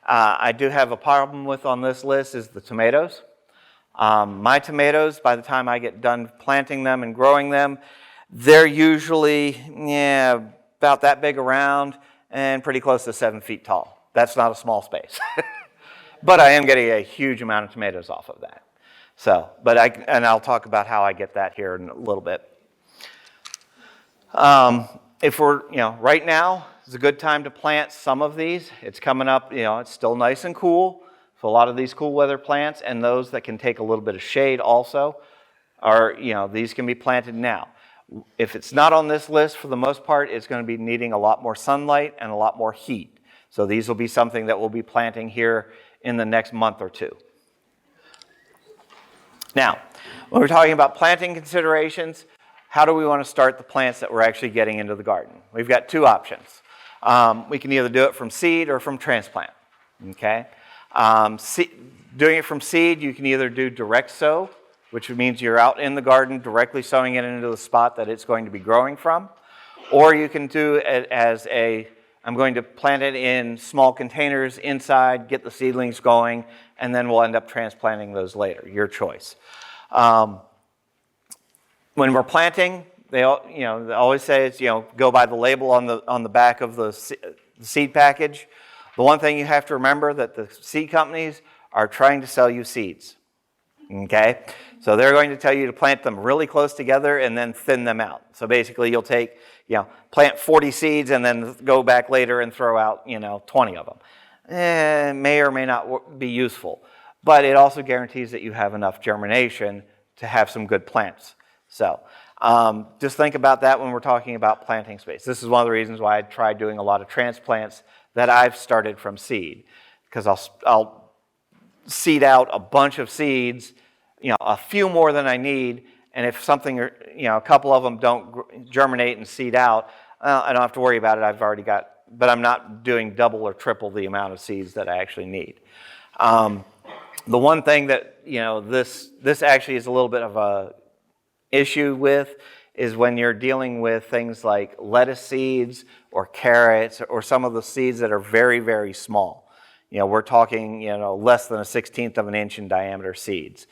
I do have a problem with on this list is the tomatoes. My tomatoes, by the time I get done planting them and growing them, they're usually, about that big around and pretty close to 7 feet tall. That's not a small space. But I am getting a huge amount of tomatoes off of that. So, I'll talk about how I get that here in a little bit. If we're, right now is a good time to plant some of these. It's coming up, it's still nice and cool. So a lot of these cool weather plants and those that can take a little bit of shade also are, these can be planted now. If it's not on this list, for the most part, it's going to be needing a lot more sunlight and a lot more heat. So these will be something that we'll be planting here in the next month or two. Now, when we're talking about planting considerations, how do we want to start the plants that we're actually getting into the garden? We've got two options. We can either do it from seed or from transplant. Okay? Doing it from seed, you can either do direct sow, which means you're out in the garden directly sowing it into the spot that it's going to be growing from, or you can do it as I'm going to plant it in small containers inside, get the seedlings going, and then we'll end up transplanting those later. Your choice. When we're planting, they always say it's, go by the label on the back of the seed package. The one thing you have to remember that the seed companies are trying to sell you seeds. Okay? So they're going to tell you to plant them really close together and then thin them out. So basically you'll take, plant 40 seeds and then go back later and throw out, 20 of them. It may or may not be useful. But it also guarantees that you have enough germination to have some good plants. So just think about that when we're talking about planting space. This is one of the reasons why I tried doing a lot of transplants that I've started from seed, because I'll seed out a bunch of seeds, a few more than I need, and if something, a couple of them don't germinate and seed out, I don't have to worry about it. I've already got, but I'm not doing double or triple the amount of seeds that I actually need. The one thing that this actually is a little bit of a issue with is when you're dealing with things like lettuce seeds or carrots or some of the seeds that are very, very small. We're talking, less than a 1/16 of an inch in diameter seeds.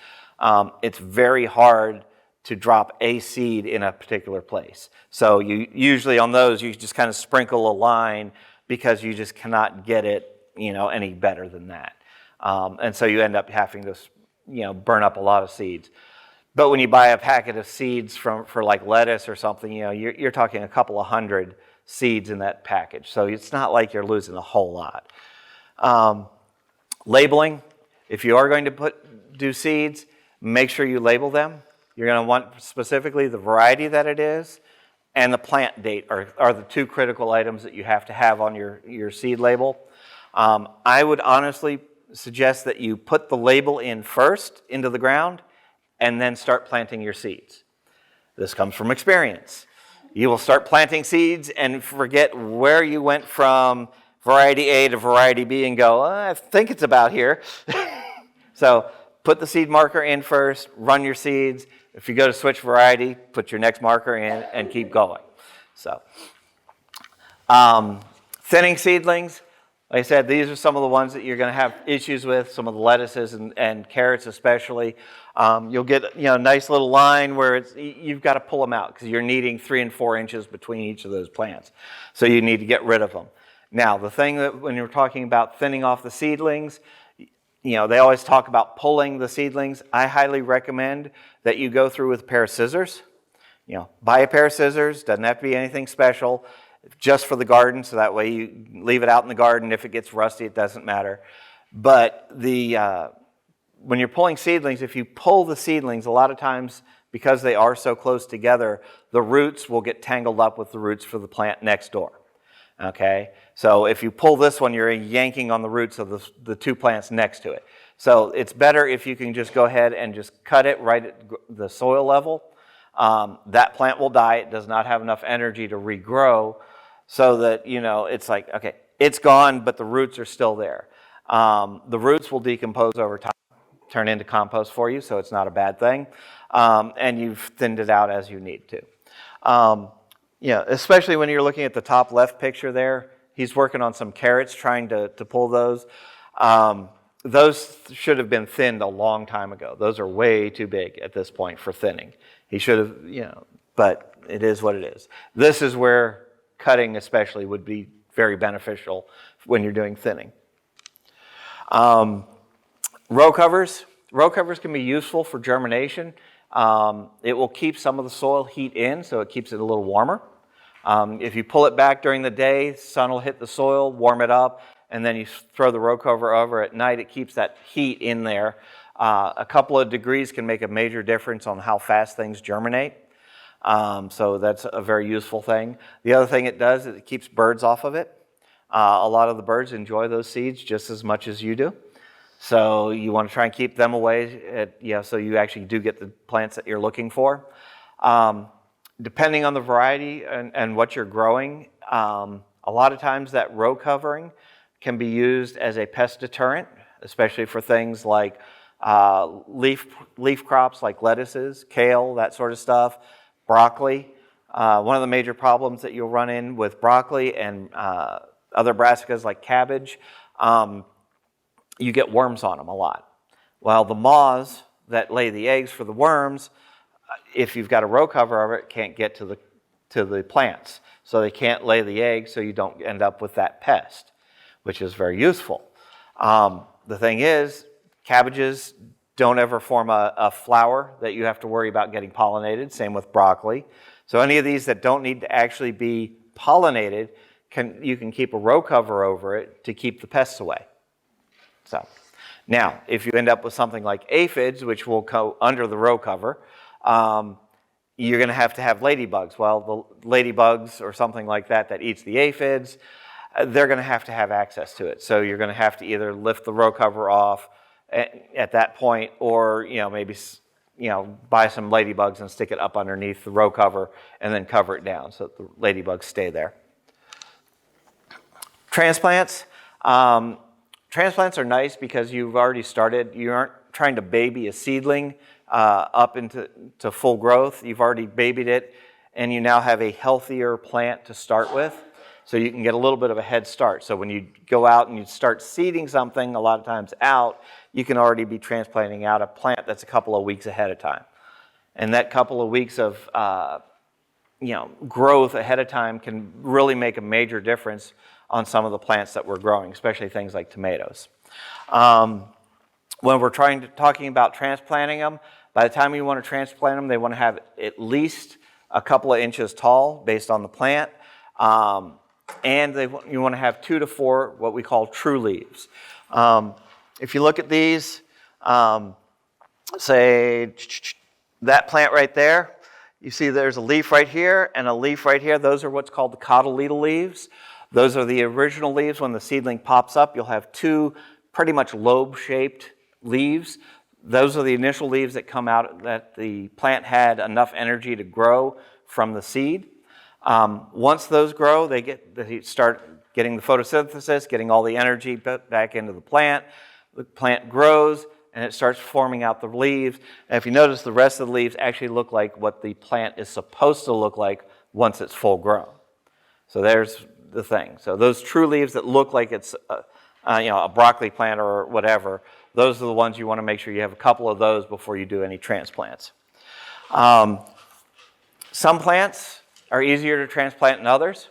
It's very hard to drop a seed in a particular place. So you usually on those, you just kind of sprinkle a line because you just cannot get it, any better than that. And so you end up having to, burn up a lot of seeds. But when you buy a packet of seeds for like lettuce or something, you're talking a couple of hundred seeds in that package. So it's not like you're losing a whole lot. Labeling, if you are going to do seeds, make sure you label them. You're going to want specifically the variety that it is and the plant date are the two critical items that you have to have on your seed label. I would honestly suggest that you put the label in first into the ground and then start planting your seeds. This comes from experience. You will start planting seeds and forget where you went from variety A to variety B and go, I think it's about here. So put the seed marker in first, run your seeds. If you go to switch variety, put your next marker in and keep going. So, thinning seedlings. Like I said, these are some of the ones that you're going to have issues with, some of the lettuces and carrots especially. You'll get a nice little line where you've got to pull them out because you're needing 3 and 4 inches between each of those plants. So you need to get rid of them. Now, the thing that when you're talking about thinning off the seedlings, they always talk about pulling the seedlings. I highly recommend that you go through with a pair of scissors. Buy a pair of scissors, doesn't have to be anything special, just for the garden, so that way you leave it out in the garden. If it gets rusty, it doesn't matter. But when you're pulling seedlings, if you pull the seedlings, a lot of times, because they are so close together, the roots will get tangled up with the roots for the plant next door. Okay? So if you pull this one, you're yanking on the roots of the two plants next to it. So it's better if you can just go ahead and just cut it right at the soil level. That plant will die. It does not have enough energy to regrow, so that, it's like, okay, it's gone, but the roots are still there. The roots will decompose over time, turn into compost for you, so it's not a bad thing. And you've thinned it out as you need to. Yeah, especially when you're looking at the top left picture there. He's working on some carrots, trying to pull those. Those should have been thinned a long time ago. Those are way too big at this point for thinning. He should have, but it is what it is. This is where cutting especially would be very beneficial when you're doing thinning. Row covers. Row covers can be useful for germination. It will keep some of the soil heat in, so it keeps it a little warmer. If you pull it back during the day, sun will hit the soil, warm it up, and then you throw the row cover over at night. It keeps that heat in there. A couple of degrees can make a major difference on how fast things germinate. So that's a very useful thing. The other thing it does is it keeps birds off of it. A lot of the birds enjoy those seeds just as much as you do. So you want to try and keep them away, so you actually do get the plants that you're looking for. Depending on the variety and what you're growing, a lot of times that row covering can be used as a pest deterrent, especially for things like leaf crops like lettuces, kale, that sort of stuff, broccoli. One of the major problems that you'll run in with broccoli and other brassicas like cabbage, you get worms on them a lot. Well, the moths that lay the eggs for the worms, if you've got a row cover over it, can't get to the plants. So they can't lay the eggs, so you don't end up with that pest, which is very useful. The thing is, cabbages don't ever form a flower that you have to worry about getting pollinated. Same with broccoli. So any of these that don't need to actually be pollinated, you can keep a row cover over it to keep the pests away. So now, if you end up with something like aphids, which will go under the row cover, you're going to have ladybugs. Well, the ladybugs or something like that eats the aphids, they're going to have access to it. So you're going to have to either lift the row cover off at that point, or maybe buy some ladybugs and stick it up underneath the row cover and then cover it down so that the ladybugs stay there. Transplants. Transplants are nice because you've already started. You aren't trying to baby a seedling up into full growth. You've already babied it, and you now have a healthier plant to start with, so you can get a little bit of a head start. So when you go out and you start seeding something, a lot of times out, you can already be transplanting out a plant that's a couple of weeks ahead of time. And that couple of weeks of growth ahead of time can really make a major difference on some of the plants that we're growing, especially things like tomatoes. When we're talking about transplanting them, by the time you want to transplant them, they want to have at least a couple of inches tall based on the plant. And you want to have 2 to 4 what we call true leaves. If you look at these, say that plant right there, you see there's a leaf right here and a leaf right here. Those are what's called the cotyledal leaves. Those are the original leaves. When the seedling pops up, you'll have 2 pretty much lobe-shaped leaves. Those are the initial leaves that come out that the plant had enough energy to grow from the seed. Once those grow, they start getting the photosynthesis, getting all the energy back into the plant. The plant grows, and it starts forming out the leaves. And if you notice, the rest of the leaves actually look like what the plant is supposed to look like once it's full grown. So there's the thing. So those true leaves that look like it's a broccoli plant or whatever, those are the ones you want to make sure you have a couple of those before you do any transplants. Some plants are easier to transplant than others.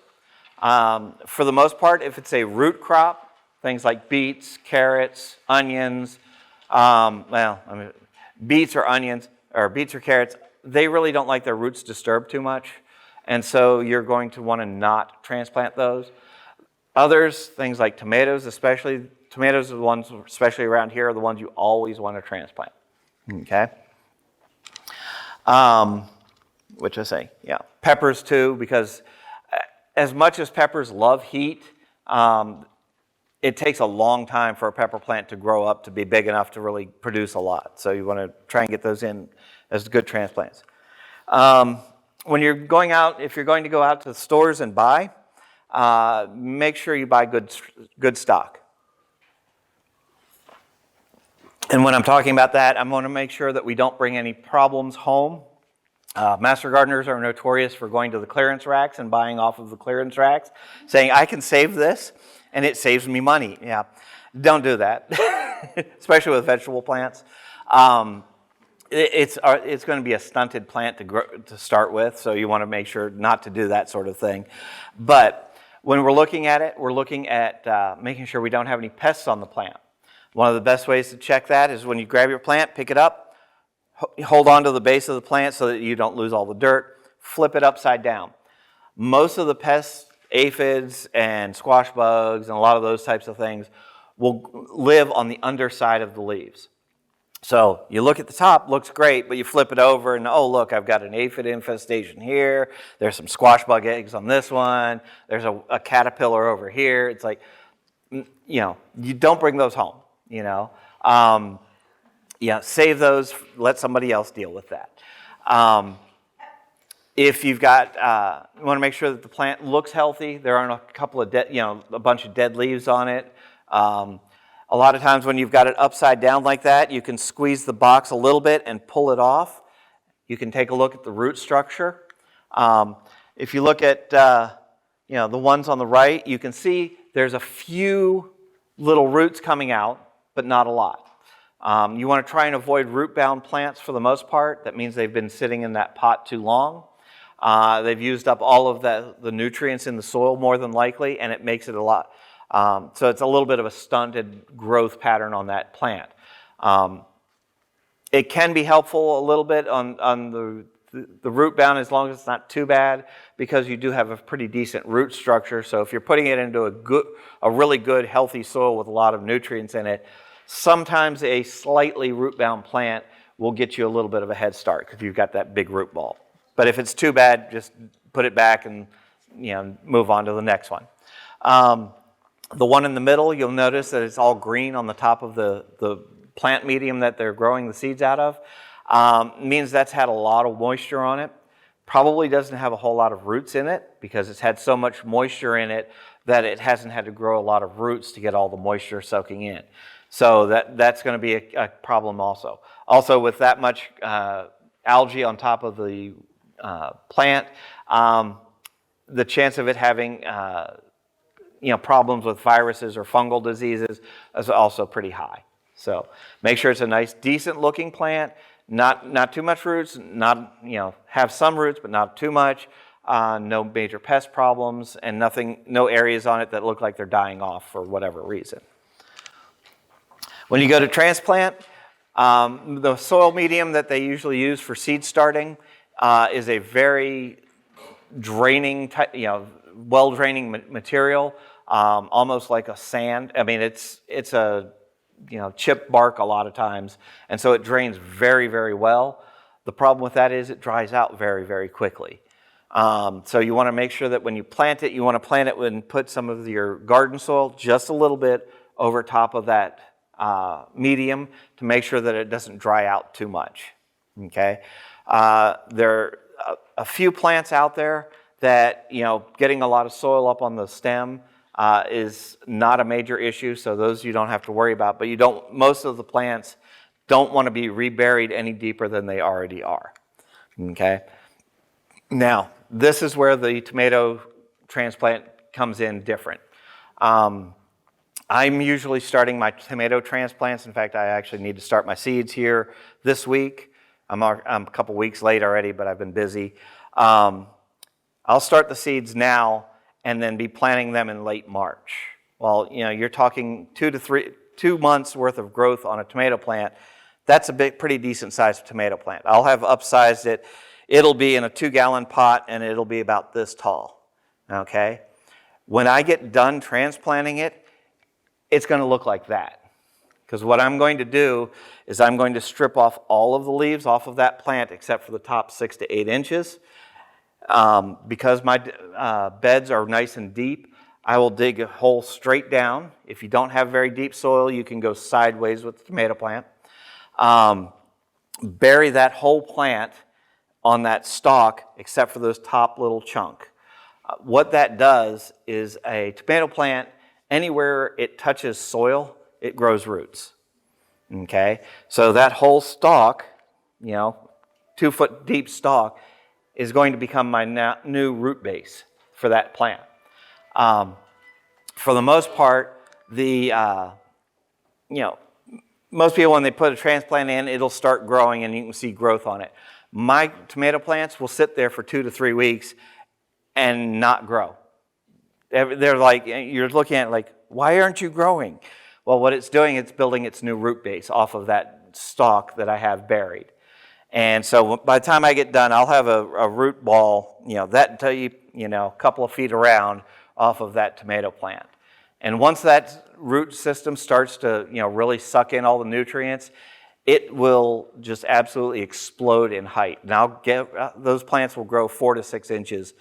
For the most part, if it's a root crop, things like beets, carrots, onions, beets or onions, or beets or carrots, they really don't like their roots disturbed too much. And so you're going to want to not transplant those. Others, things like tomatoes, especially, tomatoes are the ones, especially around here, are the ones you always want to transplant. Okay? Which I say, yeah. Peppers too, because as much as peppers love heat, it takes a long time for a pepper plant to grow up to be big enough to really produce a lot. So you want to try and get those in as good transplants. When you're going out, if you're going to go out to the stores and buy, make sure you buy good stock. And when I'm talking about that, I'm going to make sure that we don't bring any problems home Master gardeners are notorious for going to the clearance racks and buying off of the clearance racks, saying, I can save this, and it saves me money. Yeah, don't do that, especially with vegetable plants. It's going to be a stunted plant to start with, so you want to make sure not to do that sort of thing. But when we're looking at it, we're looking at making sure we don't have any pests on the plant. One of the best ways to check that is when you grab your plant, pick it up, hold on to the base of the plant so that you don't lose all the dirt, flip it upside down. Most of the pests, aphids and squash bugs and a lot of those types of things will live on the underside of the leaves. So you look at the top, looks great, but you flip it over and, oh, look, I've got an aphid infestation here. There's some squash bug eggs on this one. There's a caterpillar over here. It's like, you don't bring those home, save those, let somebody else deal with that. If you've got, you want to make sure that the plant looks healthy. There aren't a couple of a bunch of dead leaves on it. A lot of times when you've got it upside down like that, you can squeeze the box a little bit and pull it off. You can take a look at the root structure. If you look at, the ones on the right, you can see there's a few little roots coming out, but not a lot. You want to try and avoid root-bound plants for the most part. That means they've been sitting in that pot too long. They've used up all of the nutrients in the soil more than likely, and it makes it a lot. So it's a little bit of a stunted growth pattern on that plant. It can be helpful a little bit on the root-bound as long as it's not too bad, because you do have a pretty decent root structure. So if you're putting it into a really good, healthy soil with a lot of nutrients in it, sometimes a slightly root-bound plant will get you a little bit of a head start because you've got that big root ball. But if it's too bad, just put it back and move on to the next one. The one in the middle, you'll notice that it's all green on the top of the plant medium that they're growing the seeds out of. Means that's had a lot of moisture on it. Probably doesn't have a whole lot of roots in it because it's had so much moisture in it that it hasn't had to grow a lot of roots to get all the moisture soaking in. So that's going to be a problem also. Also, with that much algae on top of the plant, the chance of it having problems with viruses or fungal diseases is also pretty high. So make sure it's a nice, decent-looking plant. Not too much roots. Have some roots, but not too much. No major pest problems, and no areas on it that look like they're dying off for whatever reason. When you go to transplant, the soil medium that they usually use for seed starting is a very draining, well-draining material, almost like a sand. I mean, it's a chip bark a lot of times, and so it drains very, very well. The problem with that is it dries out very, very quickly. So you want to make sure that when you plant it, you want to plant it and put some of your garden soil just a little bit over top of that medium to make sure that it doesn't dry out too much. Okay, there are a few plants out there that getting a lot of soil up on the stem is not a major issue, so those you don't have to worry about. But most of the plants don't want to be reburied any deeper than they already are. Okay, now this is where the tomato transplant comes in different. I'm usually starting my tomato transplants. In fact, I actually need to start my seeds here this week. I'm a couple weeks late already, but I've been busy. I'll start the seeds now and then be planting them in late March. Well, you're talking 2 months worth of growth on a tomato plant. That's a pretty decent sized tomato plant. I'll have upsized it. It'll be in a 2-gallon pot and it'll be about this tall. Okay? When I get done transplanting it, it's going to look like that. Because what I'm going to do is I'm going to strip off all of the leaves off of that plant except for the top 6 to 8 inches. Because my beds are nice and deep, I will dig a hole straight down. If you don't have very deep soil, you can go sideways with the tomato plant. Bury that whole plant on that stalk except for those top little chunk. What that does is a tomato plant, anywhere it touches soil, it grows roots. Okay? So that whole stalk, 2-foot deep stalk is going to become my new root base for that plant. For the most part, most people, when they put a transplant in, it'll start growing and you can see growth on it. My tomato plants will sit there for 2 to 3 weeks and not grow. They're like, you're looking at it like, why aren't you growing? Well, what it's doing, it's building its new root base off of that stalk that I have buried. And so by the time I get done, I'll have a root ball, that until a couple of feet around off of that tomato plant. And once that root system starts to, really suck in all the nutrients, it will just absolutely explode in height. Now, those plants will grow 4 to 6 inches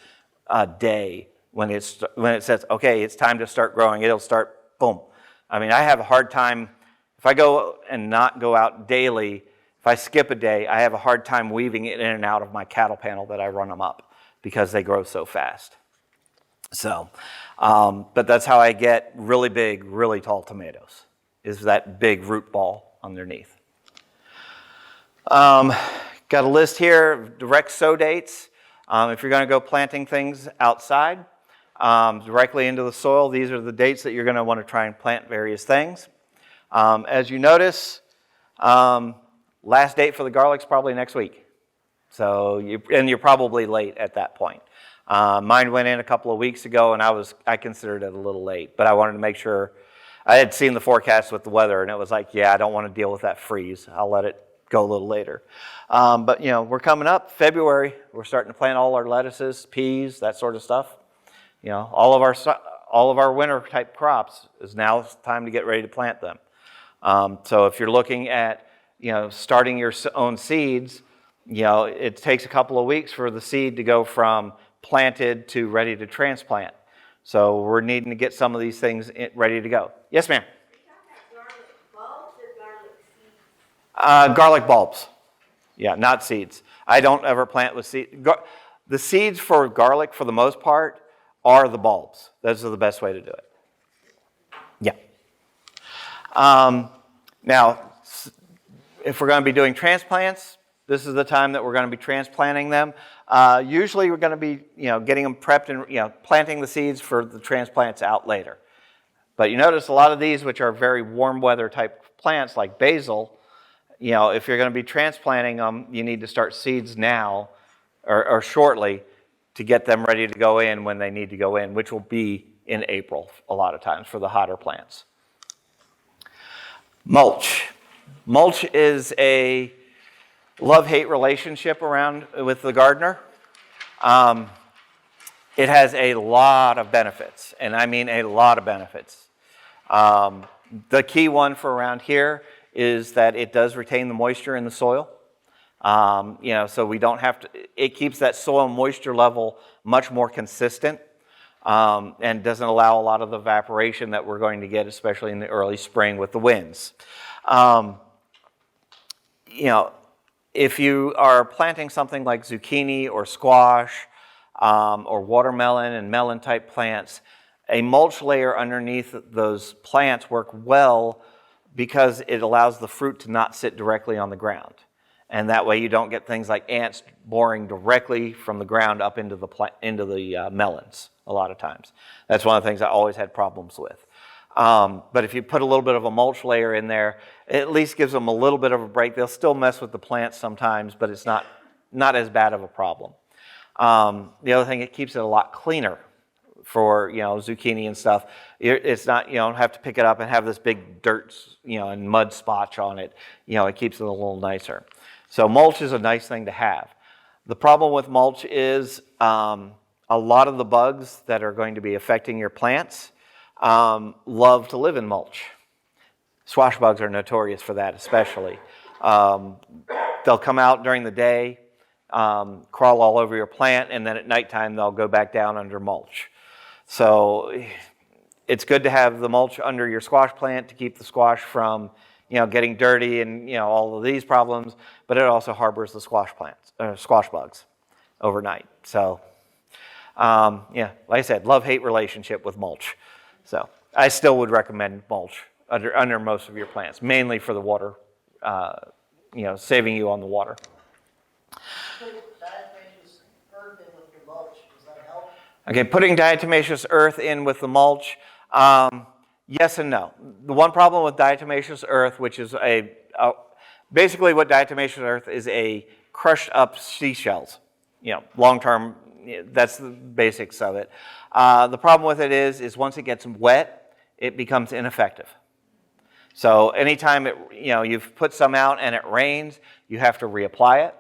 a day when it says, okay, it's time to start growing. It'll start, boom. I mean, I have a hard time, if I go and not go out daily, if I skip a day, I have a hard time weaving it in and out of my cattle panel that I run them up because they grow so fast. So, but that's how I get really big, really tall tomatoes, is that big root ball underneath. Got a list here of direct sow dates. If you're going to go planting things outside, directly into the soil, these are the dates that you're going to want to try and plant various things. As you notice, last date for the garlic's probably next week. So, you're probably late at that point. Mine went in a couple of weeks ago, and I considered it a little late, but I wanted to make sure. I had seen the forecast with the weather, and it was like, I don't want to deal with that freeze. I'll let it go a little later. But we're coming up February. We're starting to plant all our lettuces, peas, that sort of stuff. All of our winter type crops is now time to get ready to plant them. So if you're looking at starting your own seeds, it takes a couple of weeks for the seed to go from planted to ready to transplant. So we're needing to get some of these things ready to go. Yes, ma'am? Garlic bulbs. Yeah, not seeds. I don't ever plant with seeds. The seeds for garlic, for the most part, are the bulbs. Those are the best way to do it. Yeah. Now, if we're going to be doing transplants, this is the time that we're going to be transplanting them. Usually we're going to be, getting them prepped and, planting the seeds for the transplants out later. But you notice a lot of these, which are very warm weather type plants like basil, if you're going to be transplanting them, you need to start seeds now or shortly to get them ready to go in when they need to go in, which will be in April a lot of times for the hotter plants. Mulch. Mulch is a love-hate relationship around with the gardener. It has a lot of benefits, and I mean a lot of benefits. The key one for around here is that it does retain the moisture in the soil. So we don't have to, it keeps that soil moisture level much more consistent and doesn't allow a lot of the evaporation that we're going to get, especially in the early spring with the winds. If you are planting something like zucchini or squash or watermelon and melon type plants, a mulch layer underneath those plants work well because it allows the fruit to not sit directly on the ground. And that way you don't get things like ants boring directly from the ground up into the melons a lot of times. That's one of the things I always had problems with. But if you put a little bit of a mulch layer in there, it at least gives them a little bit of a break. They'll still mess with the plants sometimes, but it's not as bad of a problem. The other thing, it keeps it a lot cleaner for zucchini and stuff. It's not, you don't have to pick it up and have this big dirt and mud spotch on it. It keeps it a little nicer. So mulch is a nice thing to have. The problem with mulch is a lot of the bugs that are going to be affecting your plants love to live in mulch. Squash bugs are notorious for that, especially. They'll come out during the day, crawl all over your plant, and then at nighttime they'll go back down under mulch. So it's good to have the mulch under your squash plant to keep the squash from getting dirty and all of these problems, but it also harbors the squash bugs overnight. So like I said, love-hate relationship with mulch. So I still would recommend mulch under most of your plants, mainly for the water, saving you on the water. Okay, putting diatomaceous earth in with the mulch, yes and no. The one problem with diatomaceous earth, which is basically what diatomaceous earth is, a crushed up seashells. Long term, that's the basics of it. The problem with it is once it gets wet, it becomes ineffective. So anytime you've put some out and it rains, you have to reapply it.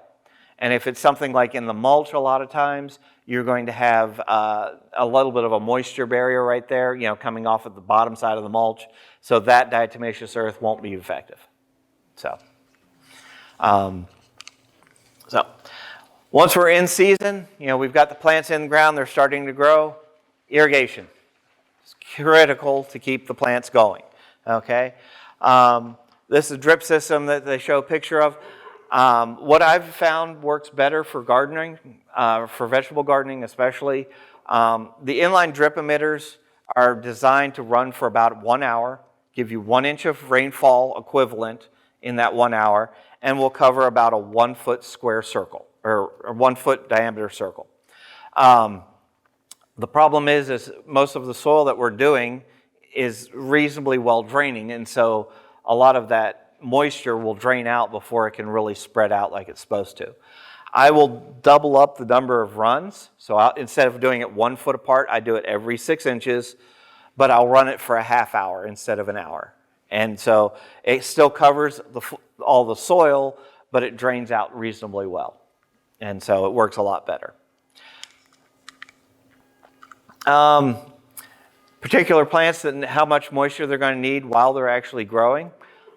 And if it's something like in the mulch, a lot of times you're going to have a little bit of a moisture barrier right there, coming off at the bottom side of the mulch, so that diatomaceous earth won't be effective. So once we're in season, we've got the plants in the ground, they're starting to grow. Irrigation is critical to keep the plants going. Okay, this is a drip system that they show a picture of. What I've found works better for gardening, for vegetable gardening especially. The inline drip emitters are designed to run for about 1 hour, give you 1 inch of rainfall equivalent in that 1 hour, and will cover about a 1 foot square circle, or 1 foot diameter circle. The problem is most of the soil that we're doing is reasonably well draining, and so a lot of that moisture will drain out before it can really spread out like it's supposed to. I will double up the number of runs. So instead of doing it 1 foot apart, I do it every 6 inches, but I'll run it for a half hour instead of an hour. And so it still covers all the soil, but it drains out reasonably well. And so it works a lot better. Particular plants and how much moisture they're going to need while they're actually growing.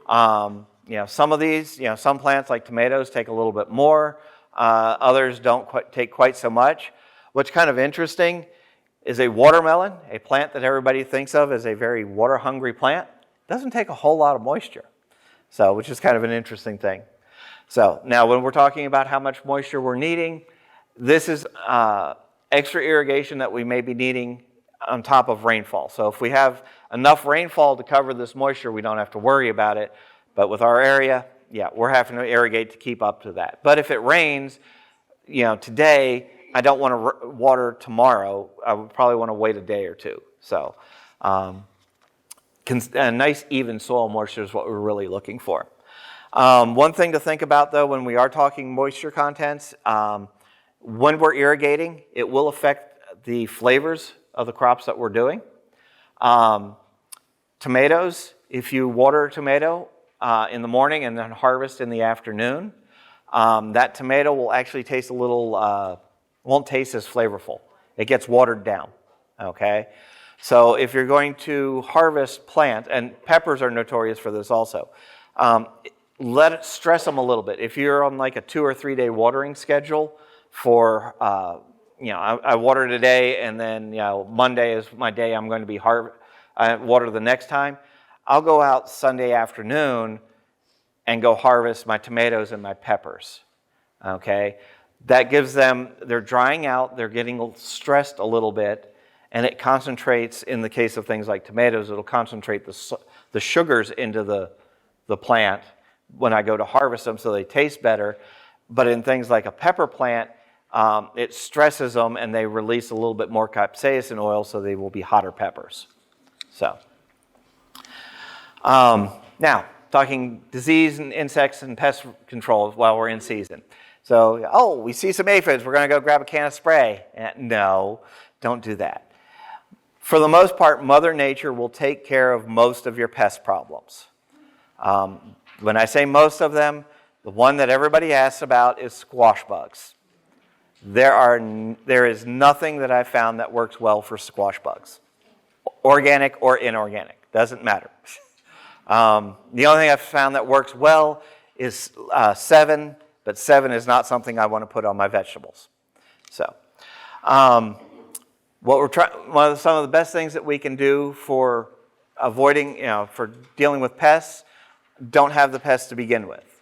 Some of these, some plants like tomatoes take a little bit more. Others don't take quite so much. What's kind of interesting is a watermelon, a plant that everybody thinks of as a very water-hungry plant, doesn't take a whole lot of moisture. So, which is kind of an interesting thing. So now when we're talking about how much moisture we're needing, this is extra irrigation that we may be needing on top of rainfall. So if we have enough rainfall to cover this moisture, we don't have to worry about it. But with our area, we're having to irrigate to keep up to that. But if it rains, today, I don't want to water tomorrow. I would probably want to wait a day or two. So a nice even soil moisture is what we're really looking for. One thing to think about, though, when we are talking moisture contents, when we're irrigating, it will affect the flavors of the crops that we're doing. Tomatoes, if you water a tomato in the morning and then harvest in the afternoon, that tomato will actually taste a little, won't taste as flavorful. It gets watered down, okay? So if you're going to harvest plant, and peppers are notorious for this also, let it stress them a little bit. If you're on like a 2 or 3 day watering schedule for, I water today and then, Monday is my day I'm going to be water the next time. I'll go out Sunday afternoon and go harvest my tomatoes and my peppers, okay? That gives them, they're drying out, they're getting stressed a little bit, and it concentrates, in the case of things like tomatoes, it'll concentrate the sugars into the plant when I go to harvest them so they taste better. But in things like a pepper plant, it stresses them and they release a little bit more capsaicin oil, so they will be hotter peppers. So, now, talking disease and insects and pest control while we're in season. So, we see some aphids, we're going to go grab a can of spray. No, don't do that. For the most part, Mother Nature will take care of most of your pest problems. When I say most of them, the one that everybody asks about is squash bugs. There is nothing that I've found that works well for squash bugs. Organic or inorganic, doesn't matter. The only thing I've found that works well is 7, but 7 is not something I want to put on my vegetables. So, some of the best things that we can do for avoiding, for dealing with pests, don't have the pests to begin with.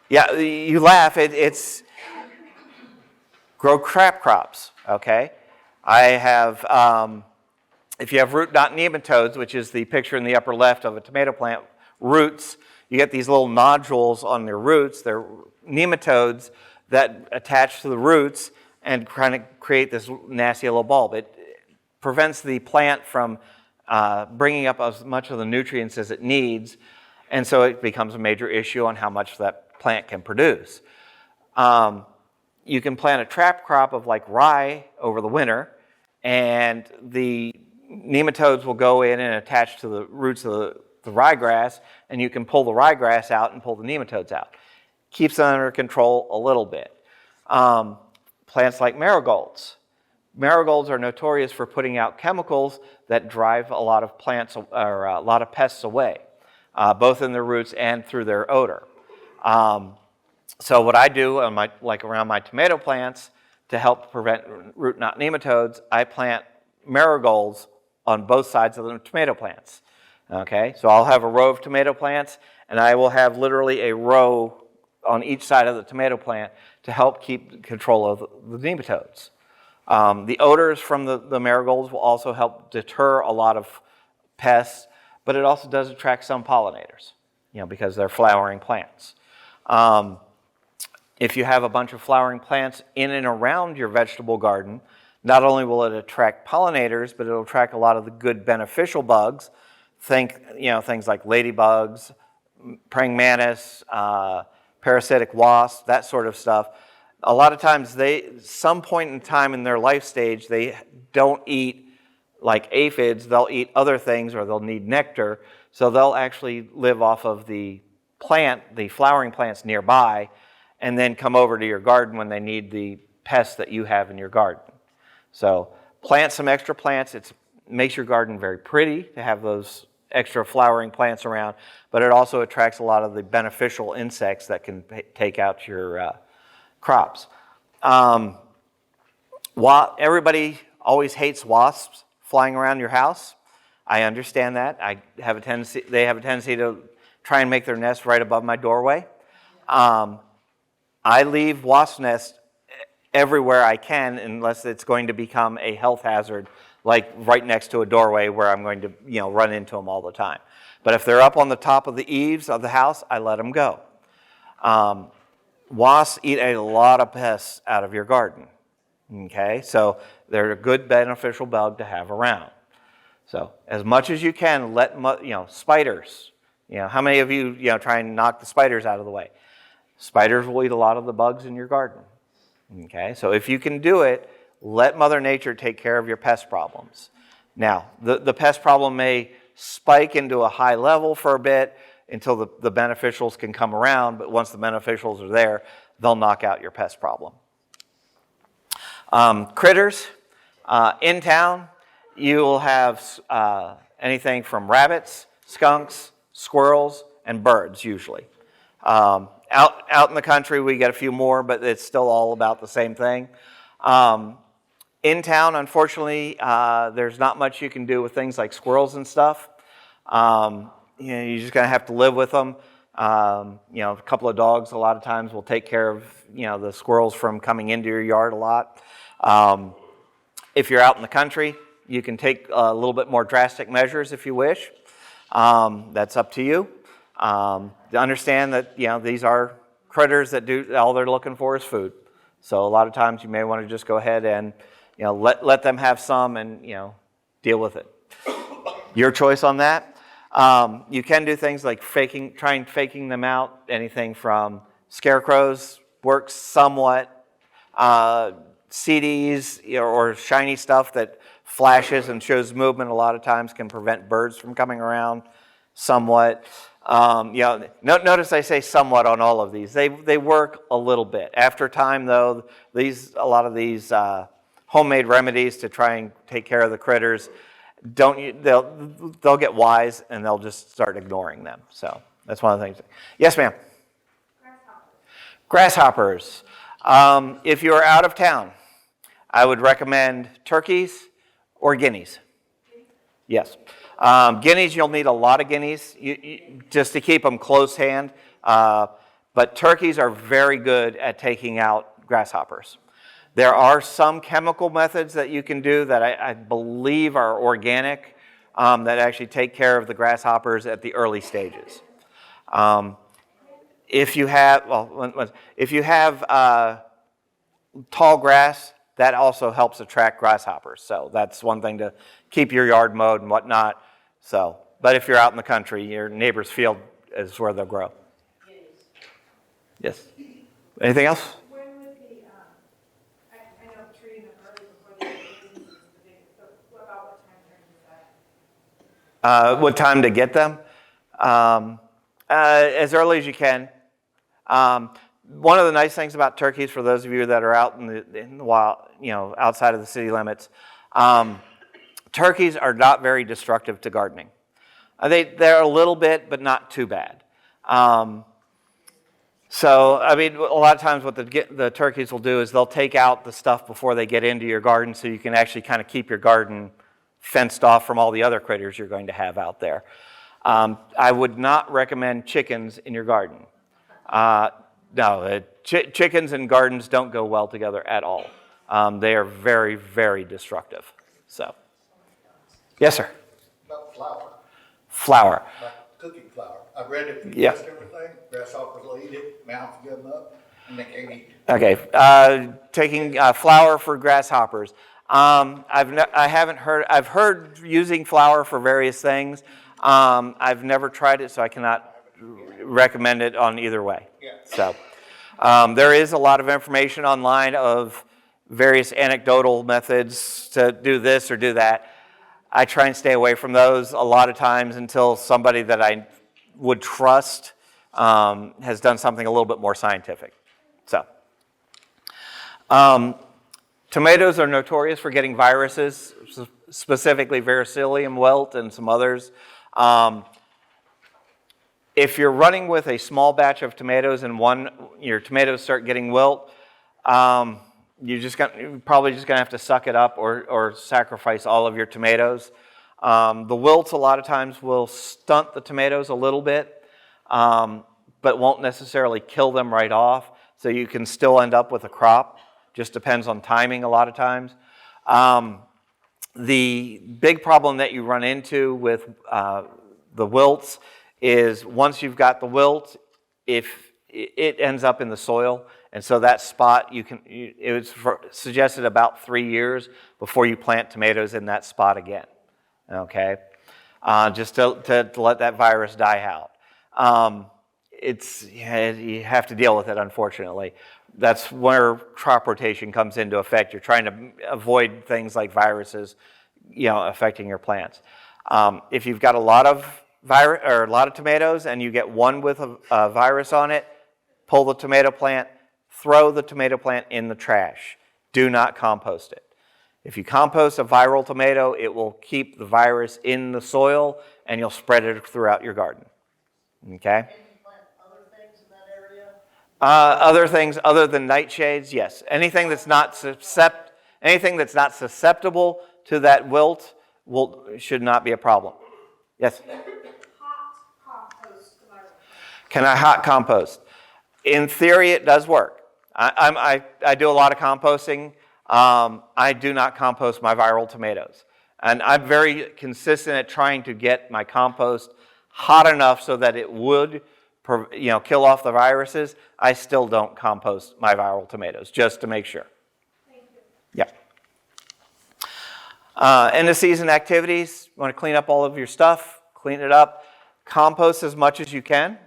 You laugh. It's grow crab crops. Okay, I have. If you have root knot nematodes, which is the picture in the upper left of a tomato plant roots, you get these little nodules on their roots. They're nematodes that attach to the roots and kind of create this nasty little bulb. It prevents the plant from bringing up as much of the nutrients as it needs, and so it becomes a major issue on how much that plant can produce. You can plant a trap crop of like rye over the winter, and the nematodes will go in and attach to the roots of the ryegrass, and you can pull the ryegrass out and pull the nematodes out. Keeps them under control a little bit. Plants like marigolds. Marigolds are notorious for putting out chemicals that drive a lot of plants or a lot of pests away, both in their roots and through their odor. So what I do on around my tomato plants to help prevent root knot nematodes, I plant marigolds on both sides of the tomato plants. Okay, so I'll have a row of tomato plants, and I will have literally a row on each side of the tomato plant to help keep control of the nematodes. The odors from the marigolds will also help deter a lot of pests, but it also does attract some pollinators, because they're flowering plants. If you have a bunch of flowering plants in and around your vegetable garden, not only will it attract pollinators, but it'll attract a lot of the good beneficial bugs. Think, things like ladybugs, praying mantis, parasitic wasps, that sort of stuff. A lot of times some point in time in their life stage, they don't eat like aphids, they'll eat other things or they'll need nectar. So they'll actually live off of the flowering plants nearby, and then come over to your garden when they need the pests that you have in your garden. So plant some extra plants. It makes your garden very pretty to have those extra flowering plants around, but it also attracts a lot of the beneficial insects that can take out your crops. Everybody always hates wasps flying around your house. I understand that. They have a tendency to try and make their nest right above my doorway. I leave wasp nests everywhere I can unless it's going to become a health hazard, like right next to a doorway where I'm going to run into them all the time. But if they're up on the top of the eaves of the house, I let them go. Wasps eat a lot of pests out of your garden. Okay, so they're a good beneficial bug to have around. So as much as you can, let spiders. How many of you try and knock the spiders out of the way? Spiders will eat a lot of the bugs in your garden. Okay, so if you can do it, let Mother Nature take care of your pest problems. Now, the pest problem may spike into a high level for a bit until the beneficials can come around, but once the beneficials are there, they'll knock out your pest problem. Critters. In town, you will have anything from rabbits, skunks, squirrels, and birds usually. Out in the country, we get a few more, but it's still all about the same thing. In town, unfortunately, there's not much you can do with things like squirrels and stuff. You're just going to have to live with them. A couple of dogs a lot of times will take care of the squirrels from coming into your yard a lot. If you're out in the country, you can take a little bit more drastic measures if you wish. That's up to you. To understand that these are critters that do all they're looking for is food. So a lot of times you may want to just go ahead and let them have some and deal with it. Your choice on that. You can do things like faking them out. Anything from scarecrows works somewhat. CDs or shiny stuff that flashes and shows movement a lot of times can prevent birds from coming around somewhat. Notice I say somewhat on all of these. They work a little bit. After time, though, a lot of these homemade remedies to try and take care of the critters, they'll get wise and they'll just start ignoring them. So that's one of the things. Yes, ma'am. Grasshoppers. If you're out of town, I would recommend turkeys or guineas. Yes. Guineas, you'll need a lot of guineas just to keep them close hand. But turkeys are very good at taking out grasshoppers. There are some chemical methods that you can do that I believe are organic that actually take care of the grasshoppers at the early stages. If you have tall grass, that also helps attract grasshoppers. So that's one thing to keep your yard mowed and whatnot. So, but if you're out in the country, your neighbor's field is where they'll grow. Yes. Anything else? When would the, I know treating them early before they get diseases is the big, but what about what time frame is that? What time to get them? As early as you can. One of the nice things about turkeys, for those of you that are out in the wild, outside of the city limits, turkeys are not very destructive to gardening. They're a little bit, but not too bad. So, I mean, a lot of times what the turkeys will do is they'll take out the stuff before they get into your garden, so you can actually kind of keep your garden fenced off from all the other critters you're going to have out there. I would not recommend chickens in your garden. No, chickens and gardens don't go well together at all. They are very, very destructive. So, yes, sir. About flour. Flour. Like cooking flour. I've read it. Yeah. Everything. Grasshoppers will eat it. Mouths give them up, and they can't eat it. Okay. Taking flour for grasshoppers. I haven't heard. I've heard using flour for various things. I've never tried it, so I cannot recommend it on either way. Yeah. So there is a lot of information online of various anecdotal methods to do this or do that. I try and stay away from those a lot of times until somebody that I would trust has done something a little bit more scientific. So tomatoes are notorious for getting viruses, specifically varicillium wilt and some others. If you're running with a small batch of tomatoes and your tomatoes start getting wilt, you're probably just going to have to suck it up or sacrifice all of your tomatoes. The wilts a lot of times will stunt the tomatoes a little bit, but won't necessarily kill them right off. So you can still end up with a crop. Just depends on timing a lot of times. The big problem that you run into with the wilts is once you've got the wilt, if it ends up in the soil, and so that spot it was suggested about 3 years before you plant tomatoes in that spot again. Okay, just to let that virus die out. You have to deal with it, unfortunately. That's where crop rotation comes into effect. You're trying to avoid things like viruses, affecting your plants. If you've got a lot of tomatoes and you get one with a virus on it, pull the tomato plant, throw the tomato plant in the trash. Do not compost it. If you compost a viral tomato, it will keep the virus in the soil and you'll spread it throughout your garden. Okay? Can you plant other things in that area? Other things other than nightshades, yes. Anything that's not susceptible to that wilt should not be a problem. Yes? Hot compost. Can I hot compost? In theory, it does work. I do a lot of composting. I do not compost my viral tomatoes. And I'm very consistent at trying to get my compost hot enough so that it would kill off the viruses. I still don't compost my viral tomatoes, just to make sure. Thank you. Yeah. End of season activities. You want to clean up all of your stuff, clean it up. Compost as much as you can.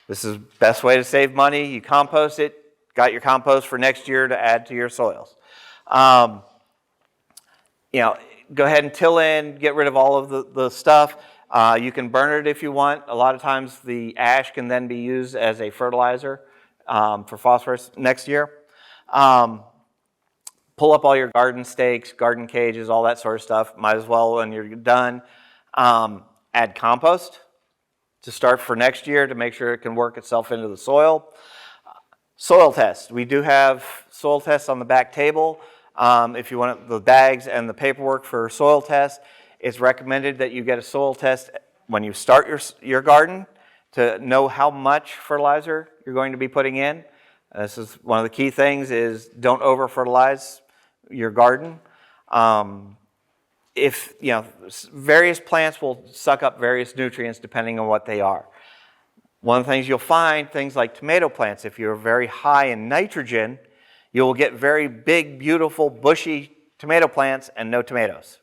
This is the best way to save money. You compost it, got your compost for next year to add to your soils. Go ahead and till in, get rid of all of the stuff. You can burn it if you want. A lot of times the ash can then be used as a fertilizer for phosphorus next year. Pull up all your garden stakes, garden cages, all that sort of stuff. Might as well when you're done. Add compost to start for next year to make sure it can work itself into the soil. Soil test. We do have soil tests on the back table. If you want the bags and the paperwork for soil test, it's recommended that you get a soil test when you start your garden to know how much fertilizer you're going to be putting in. This is one of the key things is don't over-fertilize your garden. Various plants will suck up various nutrients depending on what they are. One of the things you'll find, things like tomato plants, if you're very high in nitrogen, you will get very big, beautiful, bushy tomato plants and no tomatoes.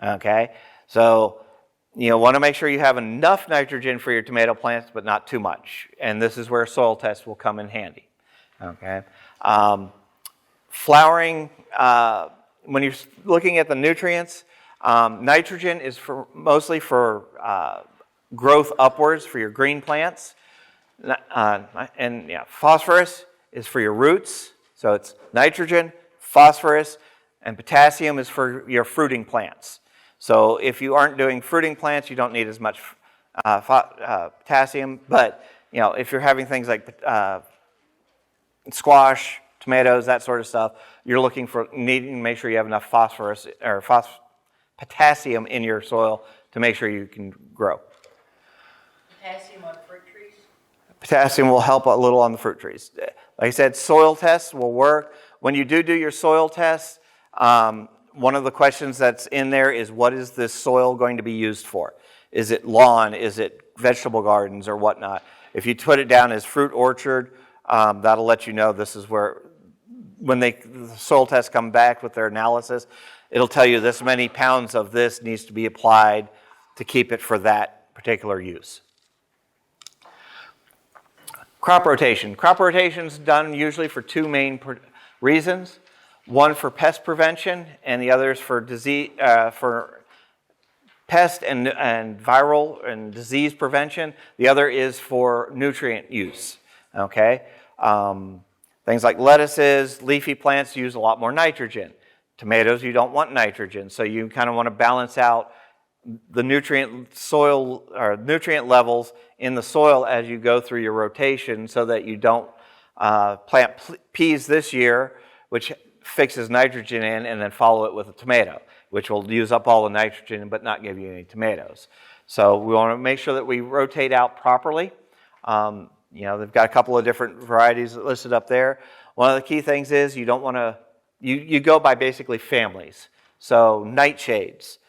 Okay? So you want to make sure you have enough nitrogen for your tomato plants, but not too much. And this is where soil tests will come in handy. Okay? Flowering, when you're looking at the nutrients, nitrogen is mostly for growth upwards for your green plants. Phosphorus is for your roots. So it's nitrogen, phosphorus, and potassium is for your fruiting plants. So if you aren't doing fruiting plants, you don't need as much potassium. But if you're having things like squash, tomatoes, that sort of stuff, you're needing to make sure you have enough phosphorus or potassium in your soil to make sure you can grow. Potassium on fruit trees? Potassium will help a little on the fruit trees. Like I said, soil tests will work. When you do your soil tests, one of the questions that's in there is, what is this soil going to be used for? Is it lawn? Is it vegetable gardens or whatnot? If you put it down as fruit orchard, that'll let you know this is where, when the soil tests come back with their analysis, it'll tell you this many pounds of this needs to be applied to keep it for that particular use. Crop rotation. Crop rotation is done usually for two main reasons. One for pest prevention, and the other is for disease, for pest and viral and disease prevention. The other is for nutrient use. Okay, things like lettuces, leafy plants use a lot more nitrogen. Tomatoes, you don't want nitrogen, so you kind of want to balance out the nutrient levels in the soil as you go through your rotation, so that you don't plant peas this year, which fixes nitrogen in, and then follow it with a tomato, which will use up all the nitrogen but not give you any tomatoes. So we want to make sure that we rotate out properly. They've got a couple of different varieties listed up there. One of the key things is you don't want to, you go by basically families. So nightshades.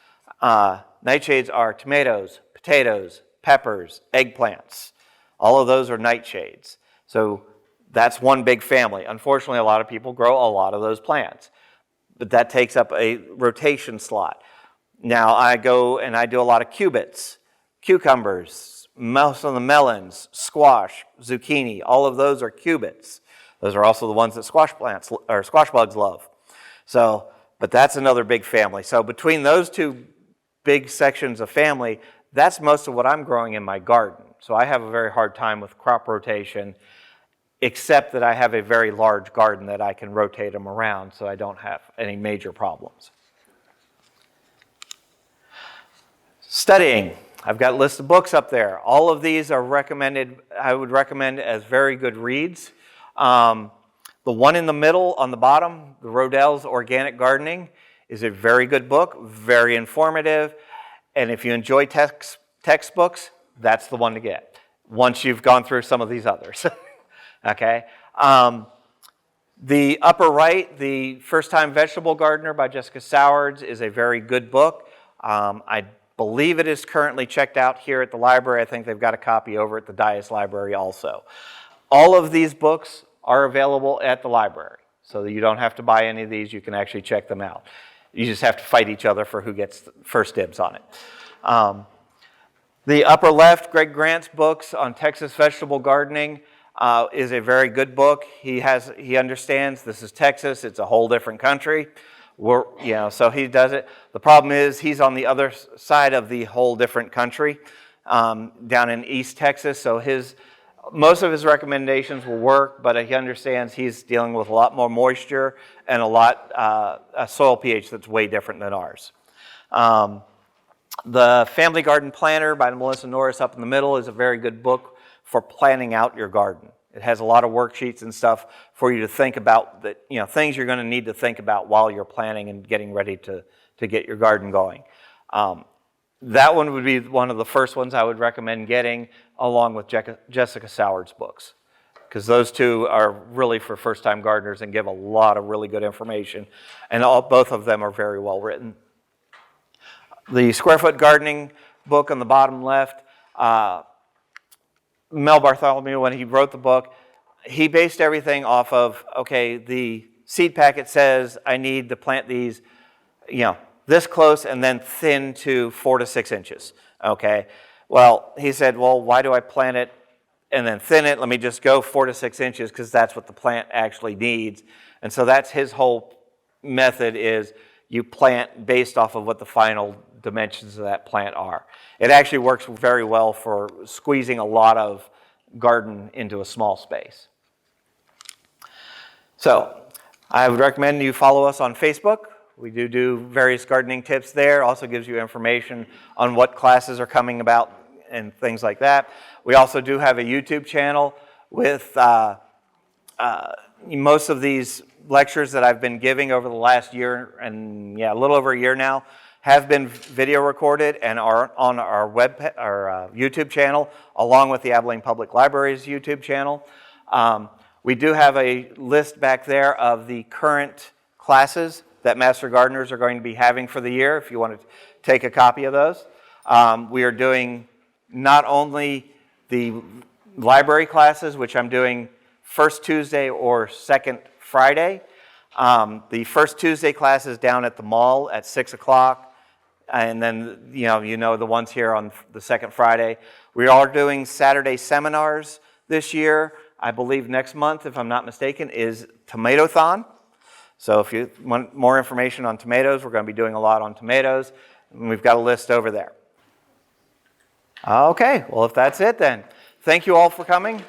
Nightshades are tomatoes, potatoes, peppers, eggplants. All of those are nightshades. So that's one big family. Unfortunately, a lot of people grow a lot of those plants, but that takes up a rotation slot. Now I go and I do a lot of cubits, cucumbers, most of the melons, squash, zucchini, all of those are cubits. Those are also the ones that squash bugs love. So, but that's another big family. So between those two big sections of family, that's most of what I'm growing in my garden. So I have a very hard time with crop rotation, except that I have a very large garden that I can rotate them around, so I don't have any major problems. Studying. I've got a list of books up there. All of these are recommended, I would recommend as very good reads. The one in the middle on the bottom, the Rodell's Organic Gardening, is a very good book, very informative, and if you enjoy textbooks, that's the one to get, once you've gone through some of these others. Okay. The upper right, The First-Time Vegetable Gardener by Jessica Sowards, is a very good book. I believe it is currently checked out here at the library. I think they've got a copy over at the Dias Library also. All of these books are available at the library, so that you don't have to buy any of these. You can actually check them out. You just have to fight each other for who gets first dibs on it. The upper left, Greg Grant's books on Texas vegetable gardening, is a very good book. He understands this is Texas; it's a whole different country. So he does it. The problem is he's on the other side of the whole different country, down in East Texas. So most of his recommendations will work, but he understands he's dealing with a lot more moisture and a soil pH that's way different than ours. The Family Garden Planner by Melissa Norris up in the middle is a very good book for planning out your garden. It has a lot of worksheets and stuff for you to think about, things you're going to need to think about while you're planning and getting ready to get your garden going. That one would be one of the first ones I would recommend getting, along with Jessica Sowards' books, because those two are really for first-time gardeners and give a lot of really good information, and both of them are very well written. The Square Foot Gardening book on the bottom left, Mel Bartholomew, when he wrote the book, he based everything off of, okay, the seed packet says I need to plant these, this close and then thin to 4 to 6 inches. Okay. Well, he said, well, why do I plant it and then thin it? Let me just go 4 to 6 inches because that's what the plant actually needs. And so that's his whole method is you plant based off of what the final dimensions of that plant are. It actually works very well for squeezing a lot of garden into a small space. So I would recommend you follow us on Facebook. We do various gardening tips there. Also gives you information on what classes are coming about and things like that. We also do have a YouTube channel with most of these lectures that I've been giving over the last year, and a little over a year now, have been video recorded and are on our YouTube channel, along with the Abilene Public Library's YouTube channel. We do have a list back there of the current classes that Master Gardeners are going to be having for the year, if you want to take a copy of those. We are doing not only the library classes, which I'm doing first Tuesday or second Friday. The first Tuesday class is down at the mall at 6 o'clock. And then, the ones here on the second Friday. We are doing Saturday seminars this year. I believe next month, if I'm not mistaken, is Tomatothon. So if you want more information on tomatoes, we're going to be doing a lot on tomatoes. And we've got a list over there. Okay, well, if that's it then, thank you all for coming.